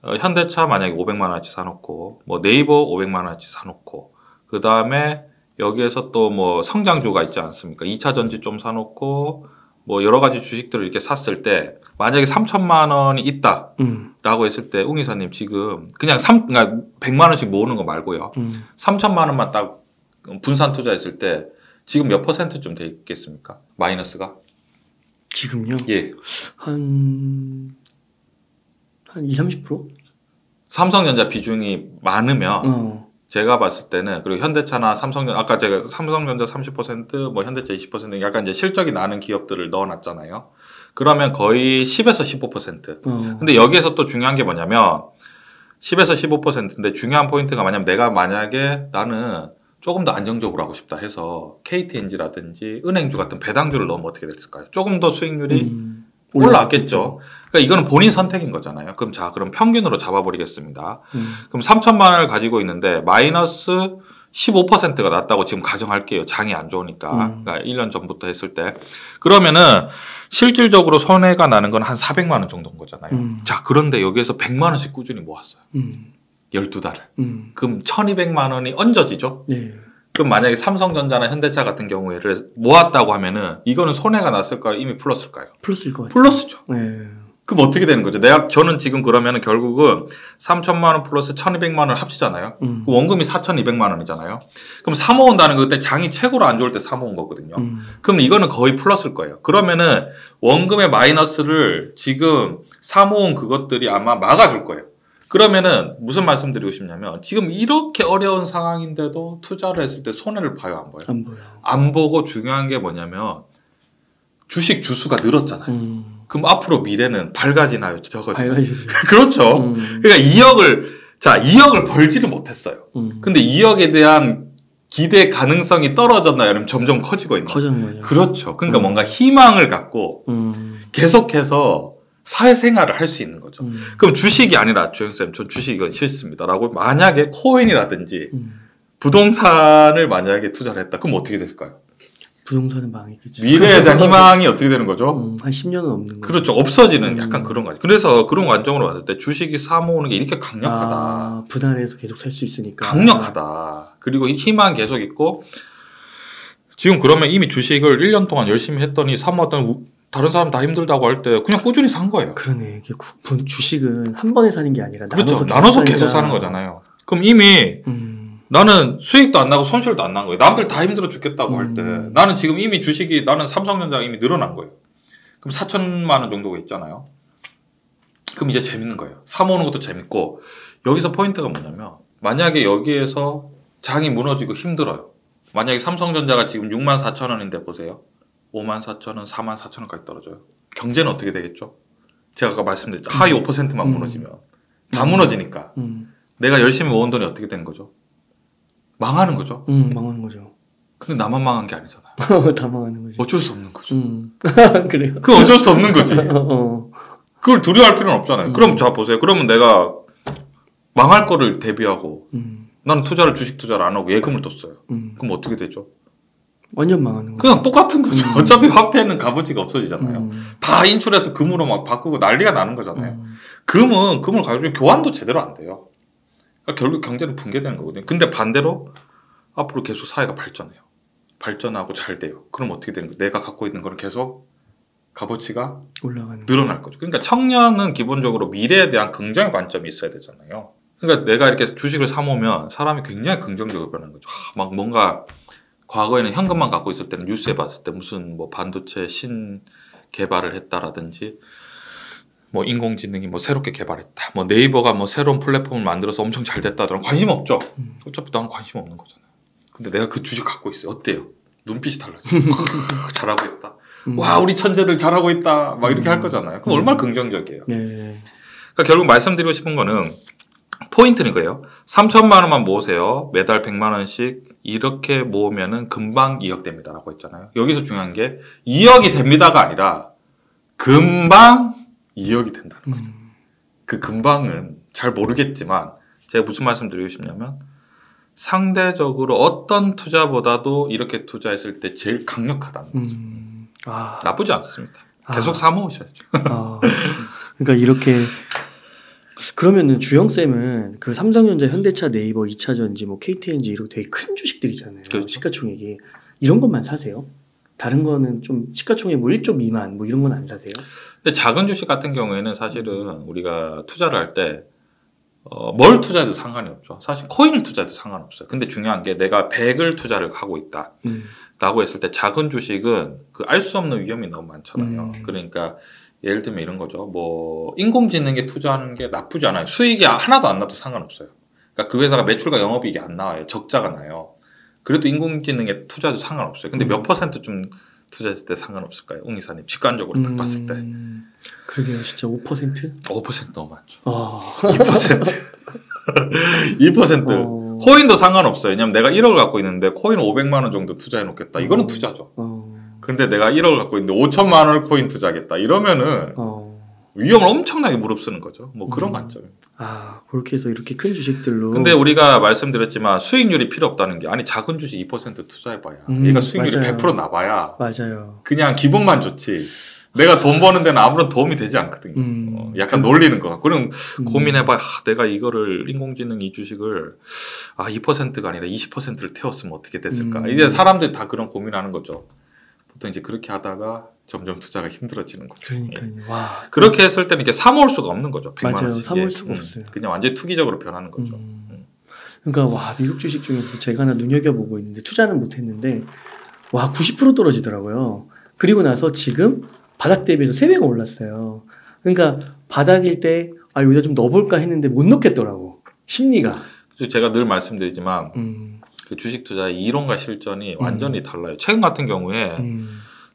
현대차 만약에 500만 원어치 사놓고 뭐 네이버 500만 원어치 사놓고 그 다음에 여기에서 또 뭐 성장주가 있지 않습니까? 2차 전지 좀 사놓고 뭐 여러 가지 주식들을 이렇게 샀을 때 만약에 3천만 원이 있다라고 했을 때 웅 이사님 지금 그냥 그러니까 100만 원씩 모으는 거 말고요. 3천만 원만 딱 분산 투자했을 때 지금 몇 %쯤 되겠습니까? 마이너스가? 지금요? 예. 한 20, 30%? 삼성전자 비중이 많으면 제가 봤을 때는 그리고 현대차나 삼성전자 아까 제가 삼성전자 30% 뭐 현대차 20% 약간 이제 실적이 나는 기업들을 넣어놨잖아요. 그러면 거의 10에서 15%. 근데 여기에서 또 중요한 게 뭐냐면 10에서 15%인데 중요한 포인트가 만약에 나는 조금 더 안정적으로 하고 싶다 해서 KTNG라든지 은행주 같은 배당주를 넣으면 어떻게 됐을까요? 조금 더 수익률이 올라왔겠죠. 그러니까 이거는 본인 선택인 거잖아요. 그럼 평균으로 잡아버리겠습니다. 그럼 3천만 원을 가지고 있는데 마이너스 15%가 났다고 지금 가정할게요. 장이 안 좋으니까. 그러니까 1년 전부터 했을 때. 그러면은 실질적으로 손해가 나는 건 한 400만 원 정도인 거잖아요. 자, 그런데 여기에서 100만 원씩 꾸준히 모았어요. 12달을. 그럼 1200만 원이 얹어지죠? 네. 그럼 만약에 삼성전자나 현대차 같은 경우에를 모았다고 하면은 이거는 손해가 났을까요? 이미 플러스일까요? 플러스일 것 같아요. 플러스죠. 네. 그럼 어떻게 되는 거죠? 저는 지금 그러면은 결국은 3천만 원 플러스 1,200만 원을 합치잖아요. 원금이 4,200만 원이잖아요. 그럼 사모은다는 거 그때 장이 최고로 안 좋을 때 사모은 거거든요. 그럼 이거는 거의 플러스일 거예요. 그러면은 원금의 마이너스를 지금 사모은 그것들이 아마 막아줄 거예요. 그러면은 무슨 말씀드리고 싶냐면 지금 이렇게 어려운 상황인데도 투자를 했을 때 손해를 봐요, 안 봐요? 안 보여. 안 보고 중요한 게 뭐냐면 주식 주수가 늘었잖아요. 그럼 앞으로 미래는 밝아지나요? 적어지나요? 밝아지죠. 그렇죠. 그러니까 2억을 벌지를 못했어요. 근데 2억에 대한 기대 가능성이 떨어졌나요? 아니면 점점 커지고 있나요? 커지는 거죠. 그렇죠. 그러니까 뭔가 희망을 갖고 계속해서 사회생활을 할 수 있는 거죠. 그럼 주식이 아니라 주영쌤 전 주식은 싫습니다 라고 만약에 코인이라든지 부동산을 만약에 투자를 했다. 그럼 어떻게 됐을까요? 부동산은 망했겠죠. 미래에 대한 희망이 어떻게 되는 거죠? 한 10년은 없는 거죠. 그렇죠. 없어지는 약간 그런 거죠. 그래서 그런 관점으로 봤을 때 주식이 사모으는 게 이렇게 강력하다. 아, 분할해서 계속 살 수 있으니까. 강력하다. 그리고 희망 계속 있고 지금 그러면 이미 주식을 1년 동안 열심히 했더니 사모았더니 다른 사람 다 힘들다고 할 때 그냥 꾸준히 산 거예요. 그러네. 주식은 한 번에 사는 게 아니라 그렇죠. 나눠서 계속 사는 거잖아요. 그럼 이미 나는 수익도 안 나고 손실도 안 난 거예요. 남들 다 힘들어 죽겠다고 할 때 나는 지금 이미 주식이 나는 삼성전자가 이미 늘어난 거예요. 그럼 4천만 원 정도가 있잖아요. 그럼 이제 재밌는 거예요. 사모으는 것도 재밌고 여기서 포인트가 뭐냐면 만약에 여기에서 장이 무너지고 힘들어요. 만약에 삼성전자가 지금 6만 4천 원인데 보세요. 5만 4천 원, 4만 4천 원까지 떨어져요. 경제는 어떻게 되겠죠? 제가 아까 말씀드렸죠. 하위 5%만 무너지면 다 무너지니까 내가 열심히 모은 돈이 어떻게 되는 거죠? 망하는 거죠. 망하는 거죠. 근데 나만 망한 게 아니잖아요. 다 망하는 거죠. 어쩔 수 없는 거죠. 그래요. 그건 어쩔 수 없는 거지. 그걸 두려워할 필요는 없잖아요. 그럼 자 보세요. 그러면 내가 망할 거를 대비하고 나는 주식 투자를 안 하고 예금을 뒀어요. 그럼 어떻게 되죠? 완전 망하는 거죠. 그냥 똑같은 거죠. 어차피 화폐는 값어치가 없어지잖아요. 다 인출해서 금으로 막 바꾸고 난리가 나는 거잖아요. 금을 가지고 교환도 제대로 안 돼요. 그러니까 결국 경제는 붕괴되는 거거든요. 근데 반대로 앞으로 계속 사회가 발전해요. 발전하고 잘 돼요. 그럼 어떻게 되는 거예요? 내가 갖고 있는 거는 계속 값어치가 늘어날 거죠. 그러니까 청년은 기본적으로 미래에 대한 긍정의 관점이 있어야 되잖아요. 그러니까 내가 이렇게 주식을 사모으면 사람이 굉장히 긍정적으로 변하는 거죠. 막 뭔가 과거에는 현금만 갖고 있을 때는 뉴스에 봤을 때 무슨 뭐 반도체 신개발을 했다라든지 뭐 인공지능이 뭐 새롭게 개발했다. 뭐 네이버가 뭐 새로운 플랫폼을 만들어서 엄청 잘 됐다더라. 관심 없죠. 어차피 나는 관심 없는 거잖아요. 근데 내가 그 주식 갖고 있어요. 어때요? 눈빛이 달라져. 잘하고 있다. 와 우리 천재들 잘하고 있다. 막 이렇게 할 거잖아요. 그럼 얼마나 긍정적이에요. 네. 그러니까 결국 말씀드리고 싶은 거는 포인트는 그래요. 3천만 원만 모으세요. 매달 100만 원씩 이렇게 모으면은 금방 2억 됩니다라고 했잖아요. 여기서 중요한 게 2억이 됩니다가 아니라 금방 2억이 된다는 거죠. 그 금방은 잘 모르겠지만 제가 무슨 말씀 드리고 싶냐면 상대적으로 어떤 투자보다도 이렇게 투자했을 때 제일 강력하다는 거죠. 나쁘지 않습니다. 계속 사모으셔야죠. 그러니까 이렇게 그러면은 주영쌤은 그 삼성전자, 현대차, 네이버, 2차전지, 뭐 KTNG 이런 되게 큰 주식들이잖아요. 그렇죠. 시가총액이. 이런 것만 사세요? 다른 거는 좀 시가총액 뭐 1조 미만 뭐 이런 건 안 사세요? 근데 작은 주식 같은 경우에는 사실은 우리가 투자를 할 때 뭘 투자해도 상관이 없죠. 사실 코인을 투자해도 상관없어요. 근데 중요한 게 내가 100을 투자를 하고 있다 라고 했을 때 작은 주식은 그 알 수 없는 위험이 너무 많잖아요. 그러니까 예를 들면 이런 거죠. 뭐 인공지능에 투자하는 게 나쁘지 않아요. 수익이 하나도 안 나도 상관없어요. 그러니까 그 회사가 매출과 영업이익이 안 나와요. 적자가 나요. 그래도 인공지능에 투자도 상관없어요. 근데 몇 퍼센트 좀 투자했을 때 상관없을까요? 웅 이사님 직관적으로 딱 봤을 때. 그러게요. 진짜 5%? 5% 너무 많죠. 2%. 2%. 코인도 상관없어요. 왜냐면 내가 1억을 갖고 있는데 코인 500만 원 정도 투자해 놓겠다. 이거는 투자죠. 근데 내가 1억을 갖고 있는데 5천만 원을 코인 투자하겠다. 이러면은 위험을 엄청나게 무릅쓰는 거죠. 뭐 그런 관점입니다. 그렇게 해서 이렇게 큰 주식들로. 근데 우리가 말씀드렸지만 수익률이 필요 없다는 게 아니 작은 주식 2% 투자해봐야 얘가 수익률이 맞아요. 100% 나봐야 맞아요. 그냥 기분만 좋지. 내가 돈 버는 데는 아무런 도움이 되지 않거든요. 약간 놀리는 거 같고. 그럼 고민해봐야 내가 이거를 인공지능 이 주식을 2%가 아니라 20%를 태웠으면 어떻게 됐을까. 이제 사람들이 다 그런 고민하는 거죠. 보통 이제 그렇게 하다가 점점 투자가 힘들어지는 거죠. 그러니까요. 와. 그렇게 했을 때는 이게 사모을 수가 없는 거죠. 100만 맞아요. 원씩. 사모을 수가 없어요. 그냥 완전히 투기적으로 변하는 거죠. 그러니까 와 미국 주식 중에 제가 하나 눈여겨보고 있는데 투자는 못했는데 와 90% 떨어지더라고요. 그리고 나서 지금 바닥 대비해서 3배가 올랐어요. 그러니까 바닥일 때 아 여기다 좀 넣어볼까 했는데 못 넣겠더라고. 심리가. 제가 늘 말씀드리지만 그 주식 투자의 이론과 실전이 완전히 달라요. 최근 같은 경우에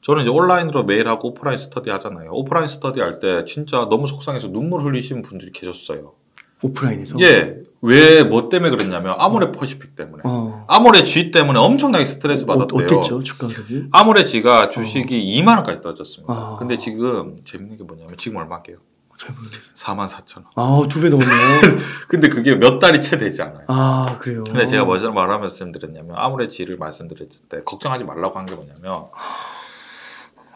저는 이제 온라인으로 매일 하고 오프라인 스터디 하잖아요. 오프라인 스터디 할 때 진짜 너무 속상해서 눈물 흘리시는 분들이 계셨어요. 오프라인에서? 예. 왜, 뭐 때문에 그랬냐면 아모레 퍼시픽 때문에. 아모레 G 때문에 엄청나게 스트레스 받았대요. 어땠죠? 주가 흐름이? 아모레 G가 주식이 2만 원까지 떨어졌습니다. 근데 지금 재밌는 게 뭐냐면 지금 얼마게요? 잘 모르겠어요. 44,000원. 아, 2배 넘었네요. 근데 그게 몇 달이 채 되지 않아요. 아, 그래요? 근데 제가 뭐라고 말씀드렸냐면 아모레 G를 말씀드렸을 때 걱정하지 말라고 한 게 뭐냐면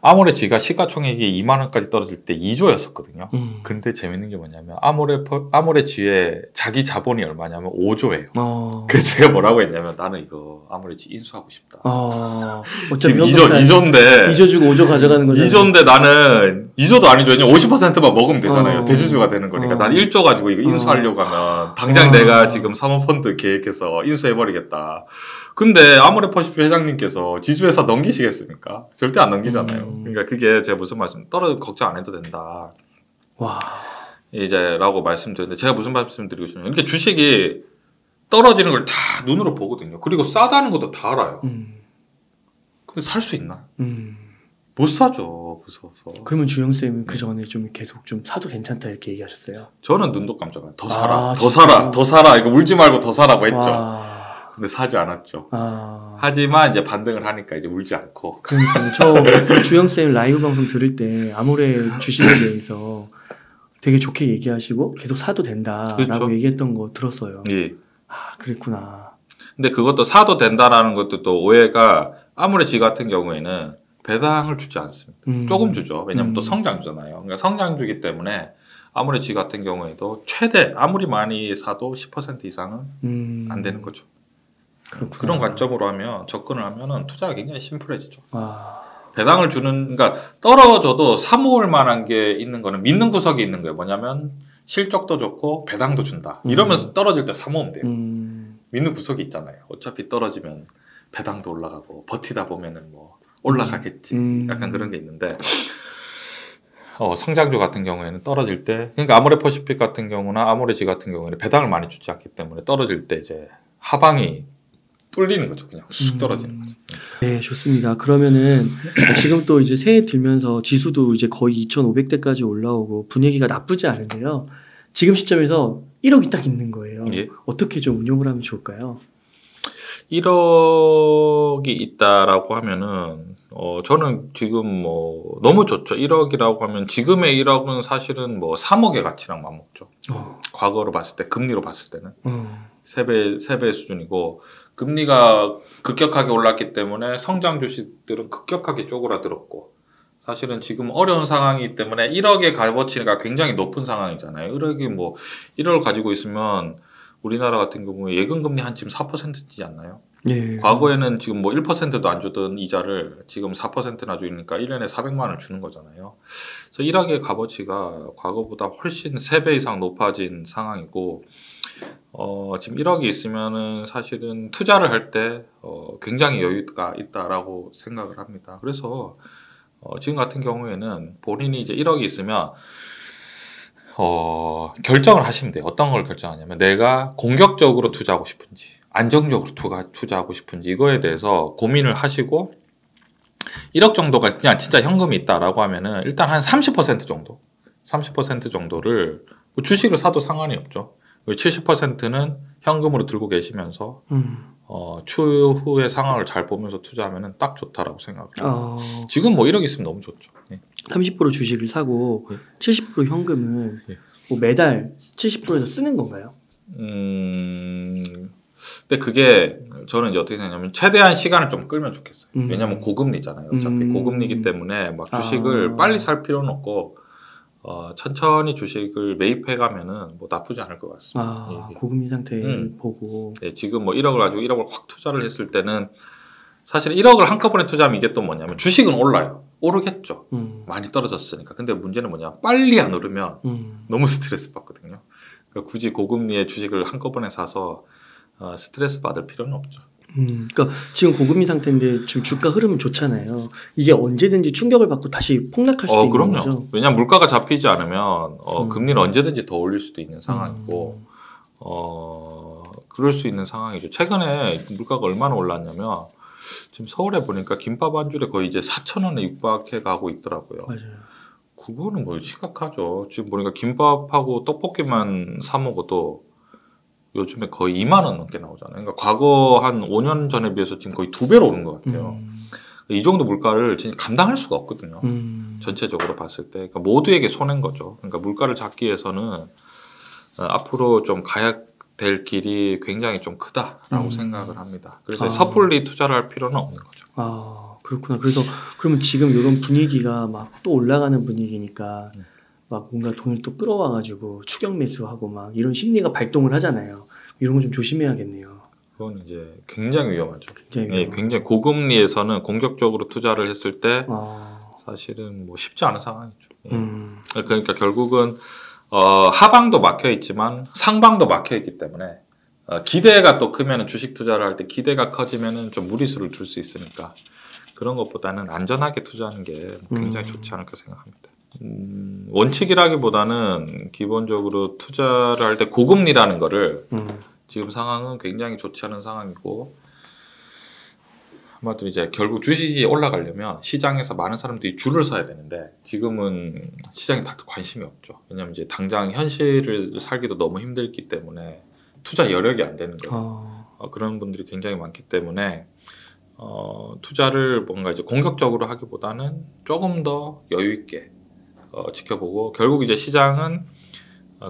아모레 G가 시가총액이 2만 원까지 떨어질 때 2조였었거든요. 근데 재밌는 게 뭐냐면 아모레 G의 자기 자본이 얼마냐면 5조예요. 그래서 제가 뭐라고 했냐면 나는 이거 아모레 G 인수하고 싶다. 지금 2조인데 2조 주고 5조 가져가는 거잖아요. 2조인데 나는 2조도 아니죠. 왜냐면 50%만 먹으면 되잖아요. 대주주가 되는 거니까. 난 1조 가지고 이거 인수하려고 하면 당장 내가 지금 사모펀드 계획해서 인수해버리겠다. 근데 아모레 퍼시픽 회장님께서 지주회사 넘기시겠습니까? 절대 안 넘기잖아요. 그러니까 그게 제가 무슨 말씀 걱정 안 해도 된다. 와. 이제 라고 말씀드렸는데 제가 무슨 말씀드리고 싶냐면 이렇게 주식이 떨어지는 걸 다 눈으로 보거든요. 그리고 싸다는 것도 다 알아요. 근데 살 수 있나? 못 사죠. 무서워서. 그러면 주영쌤은 그 전에 좀 계속 좀 사도 괜찮다 이렇게 얘기하셨어요? 저는 눈도 깜짝아요. 더 사라. 더 사라. 더 사라. 이거 울지 말고 더 사라고 했죠. 근데 사지 않았죠. 하지만 이제 반등을 하니까 이제 울지 않고. 그러니까 저 주영쌤 라이브 방송 들을 때 아모레 주식에 대해서 되게 좋게 얘기하시고 계속 사도 된다라고 그렇죠. 얘기했던 거 들었어요. 예. 아, 그랬구나. 근데 그것도 사도 된다라는 것도 또 오해가 아모레 G 같은 경우에는 배당을 주지 않습니다. 조금 주죠. 왜냐하면 또 성장주잖아요. 그러니까 성장주기 때문에 아모레 G 같은 경우에도 최대 아무리 많이 사도 10% 이상은 안 되는 거죠. 그렇구나. 그런 관점으로 하면 접근을 하면은 투자가 굉장히 심플해지죠. 배당을 주는 그러니까 떨어져도 사모을 만한 게 있는 거는 믿는 구석이 있는 거예요. 뭐냐면 실적도 좋고 배당도 준다. 이러면서 떨어질 때 사모으면 돼요. 믿는 구석이 있잖아요. 어차피 떨어지면 배당도 올라가고 버티다 보면은 뭐 올라가겠지. 약간 그런 게 있는데 성장주 같은 경우에는 떨어질 때 그러니까 아모레 퍼시픽 같은 경우나 아모레 G 같은 경우에는 배당을 많이 주지 않기 때문에 떨어질 때 이제 하방이 뚫리는 거죠. 그냥 쑥 떨어지는 거죠. 네, 좋습니다. 그러면은 지금 또 이제 새해 들면서 지수도 이제 거의 2,500대까지 올라오고 분위기가 나쁘지 않은데요. 지금 시점에서 1억이 딱 있는 거예요. 예? 어떻게 좀 운용을 하면 좋을까요? 1억이 있다라고 하면은 저는 지금 뭐 너무 좋죠. 1억이라고 하면 지금의 1억은 사실은 뭐 3억의 가치랑 맞먹죠. 과거로 봤을 때 금리로 봤을 때는 3배 수준이고 금리가 급격하게 올랐기 때문에 성장 주식들은 급격하게 쪼그라들었고 사실은 지금 어려운 상황이기 때문에 1억의 값어치가 굉장히 높은 상황이잖아요. 1억을 가지고 있으면 우리나라 같은 경우에 예금금리 한 지금 4%지 않나요? 네. 과거에는 지금 뭐 1%도 안 주던 이자를 지금 4%나 주니까 1년에 400만 원을 주는 거잖아요. 그래서 1억의 값어치가 과거보다 훨씬 3배 이상 높아진 상황이고 지금 1억이 있으면은 사실은 투자를 할 때 굉장히 여유가 있다라고 생각을 합니다. 그래서 지금 같은 경우에는 본인이 이제 1억이 있으면 결정을 하시면 돼요. 어떤 걸 결정하냐면 내가 공격적으로 투자하고 싶은지 안정적으로 투자하고 싶은지 이거에 대해서 고민을 하시고 1억 정도가 그냥 진짜 현금이 있다라고 하면은 일단 한 30% 정도 30% 정도를 주식을 사도 상관이 없죠. 70%는 현금으로 들고 계시면서 추후의 상황을 잘 보면서 투자하면 딱 좋다라고 생각해요. 지금 뭐 1억 있으면 너무 좋죠. 예. 30% 주식을 사고 70% 현금은 뭐 매달 70%에서 쓰는 건가요? 근데 그게 저는 이제 어떻게 생각하냐면 최대한 시간을 좀 끌면 좋겠어요. 왜냐하면 고금리잖아요. 어차피 고금리이기 때문에 막 주식을 빨리 살 필요는 없고 천천히 주식을 매입해 가면은 뭐 나쁘지 않을 것 같습니다. 고금리 상태 보고. 네, 지금 뭐 1억을 가지고 1억을 확 투자를 했을 때는 사실 1억을 한꺼번에 투자하면 이게 또 뭐냐면 주식은 올라요. 오르겠죠. 많이 떨어졌으니까. 근데 문제는 뭐냐? 빨리 안 오르면 너무 스트레스 받거든요. 그러니까 굳이 고금리의 주식을 한꺼번에 사서 스트레스 받을 필요는 없죠. 그러니까 지금 고금리 상태인데 지금 주가 흐름은 좋잖아요. 이게 언제든지 충격을 받고 다시 폭락할 수도 있는 그럼요. 거죠. 왜냐하면 물가가 잡히지 않으면 금리는 언제든지 더 올릴 수도 있는 상황이고 그럴 수 있는 상황이죠. 최근에 물가가 얼마나 올랐냐면 지금 서울에 보니까 김밥 한 줄에 거의 이제 4,000원에 육박해 가고 있더라고요. 맞아요. 그거는 뭐 심각하죠. 지금 보니까 김밥하고 떡볶이만 사 먹어도 요즘에 거의 2만 원 넘게 나오잖아요. 그러니까 과거 한 5년 전에 비해서 지금 거의 2배로 오른 것 같아요. 이 정도 물가를 진짜 감당할 수가 없거든요. 전체적으로 봤을 때. 그러니까 모두에게 손해인 거죠. 그러니까 물가를 잡기 위해서는 앞으로 좀 가야 될 길이 굉장히 좀 크다라고 생각을 합니다. 그래서 섣불리 투자를 할 필요는 없는 거죠. 그렇구나. 그래서 그러면 지금 이런 분위기가 막 또 올라가는 분위기니까 막 뭔가 돈을 또 끌어와가지고 추격 매수하고 막 이런 심리가 발동을 하잖아요. 이런 거 좀 조심해야겠네요. 그건 이제 굉장히 위험하죠. 굉장히 굉장히 고금리에서는 공격적으로 투자를 했을 때 사실은 뭐 쉽지 않은 상황이죠. 그러니까 결국은 하방도 막혀 있지만 상방도 막혀 있기 때문에 기대가 또 크면은 주식 투자를 할 때 기대가 커지면은 좀 무리수를 줄 수 있으니까 그런 것보다는 안전하게 투자하는 게 굉장히 좋지 않을까 생각합니다. 원칙이라기보다는 기본적으로 투자를 할 때 고금리라는 거를 지금 상황은 굉장히 좋지 않은 상황이고 한마디로 이제 결국 주식이 올라가려면 시장에서 많은 사람들이 줄을 서야 되는데 지금은 시장에 다 관심이 없죠. 왜냐하면 이제 당장 현실을 살기도 너무 힘들기 때문에 투자 여력이 안 되는 거예요. 그런 분들이 굉장히 많기 때문에 투자를 뭔가 이제 공격적으로 하기보다는 조금 더 여유 있게 지켜보고 결국 이제 시장은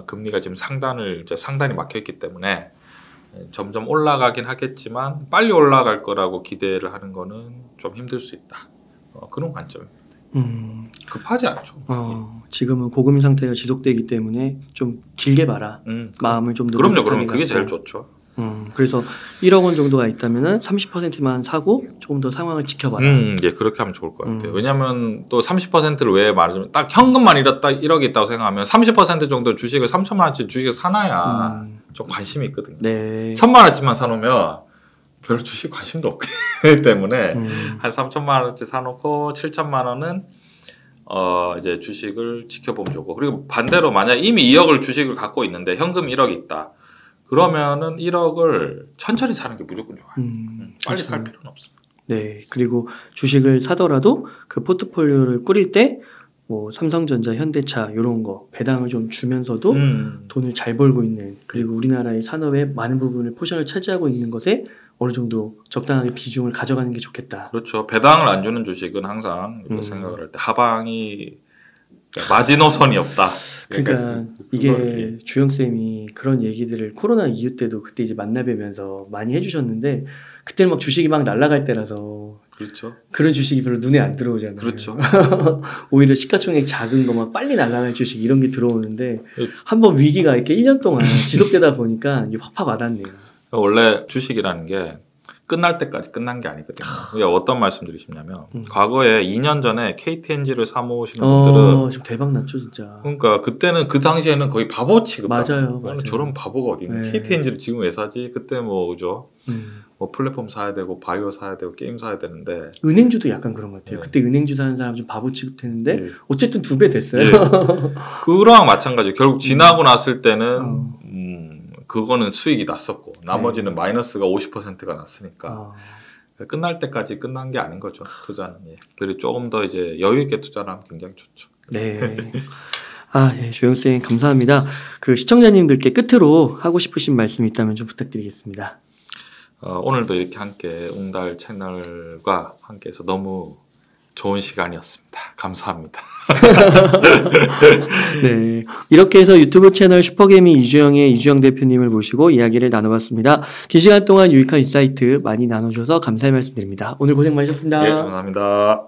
금리가 지금 상단이 막혀 있기 때문에 점점 올라가긴 하겠지만 빨리 올라갈 거라고 기대를 하는 거는 좀 힘들 수 있다. 그런 관점입니다. 급하지 않죠. 지금은 고금리 상태가 지속되기 때문에 좀 길게 봐라. 마음을 좀 더 그럼요. 그게 제일 좋죠. 그래서 1억 원 정도가 있다면은 30%만 사고 조금 더 상황을 지켜봐라. 예, 그렇게 하면 좋을 것 같아요. 왜냐하면 또 30%를 왜 말하자면 딱 현금만 1억이 있다고 생각하면 30% 정도 주식을 3천만 원치 주식을 사놔야 좀 관심이 있거든요. 네. 1,000만 원치만 사놓으면 별로 주식 관심도 없기 때문에 한 3천만 원치 사놓고 7천만 원은 이제 주식을 지켜보면 좋고 그리고 반대로 만약 이미 2억을 주식을 갖고 있는데 현금 1억이 있다. 그러면은 1억을 천천히 사는 게 무조건 좋아요. 빨리 살 필요는 없습니다. 네. 그리고 주식을 사더라도 그 포트폴리오를 꾸릴 때 뭐 삼성전자, 현대차 이런 거 배당을 좀 주면서도 돈을 잘 벌고 있는 그리고 우리나라의 산업의 많은 부분을 포션을 차지하고 있는 것에 어느 정도 적당하게 비중을 가져가는 게 좋겠다. 그렇죠. 배당을 안 주는 주식은 항상 생각을 할 때 하방이 마지노선이 없다. 그러니까 이게 주영쌤이 그런 얘기들을 코로나 이후 때도 그때 이제 만나뵈면서 많이 해주셨는데 그때는 막 주식이 막 날아갈 때라서 그렇죠. 그런 주식이 별로 눈에 안 들어오잖아요. 그렇죠. 오히려 시가총액 작은 거 막 빨리 날아갈 주식 이런 게 들어오는데 한번 위기가 이렇게 1년 동안 지속되다 보니까 이게 확 와닿네요. 원래 주식이라는 게 끝날 때까지 끝난 게 아니거든요. 어떤 말씀드리고 싶냐면 과거에 2년 전에 KTNG를 사 모으시는 분들은 지금 대박 났죠 진짜. 그러니까 그때는 그 당시에는 거의 바보 취급. 맞아요. 저런 바보가 어디 있는? 네. KTNG를 지금 왜 사지? 그때 뭐 그죠? 뭐 플랫폼 사야 되고 바이오 사야 되고 게임 사야 되는데 은행주도 약간 그런 것 같아요. 네. 그때 은행주 사는 사람 좀 바보 취급했는데 네. 어쨌든 2배 됐어요. 네. 그거랑 마찬가지. 결국 지나고 났을 때는 그거는 수익이 났었고 나머지는 마이너스가 50%가 났으니까 끝날 때까지 끝난 게 아닌 거죠. 투자는. 그리고 조금 더 이제 여유 있게 투자를 하면 굉장히 좋죠. 네. 예, 조영쌤 감사합니다. 그 시청자님들께 끝으로 하고 싶으신 말씀 있다면 좀 부탁드리겠습니다. 오늘도 이렇게 함께 웅달 채널과 함께해서 너무 좋은 시간이었습니다. 감사합니다. 네, 이렇게 해서 유튜브 채널 슈퍼개미 이주영의 이주영 대표님을 모시고 이야기를 나눠봤습니다. 긴 시간 동안 유익한 인사이트 많이 나눠주셔서 감사의 말씀드립니다. 오늘 고생 많으셨습니다. 네, 감사합니다.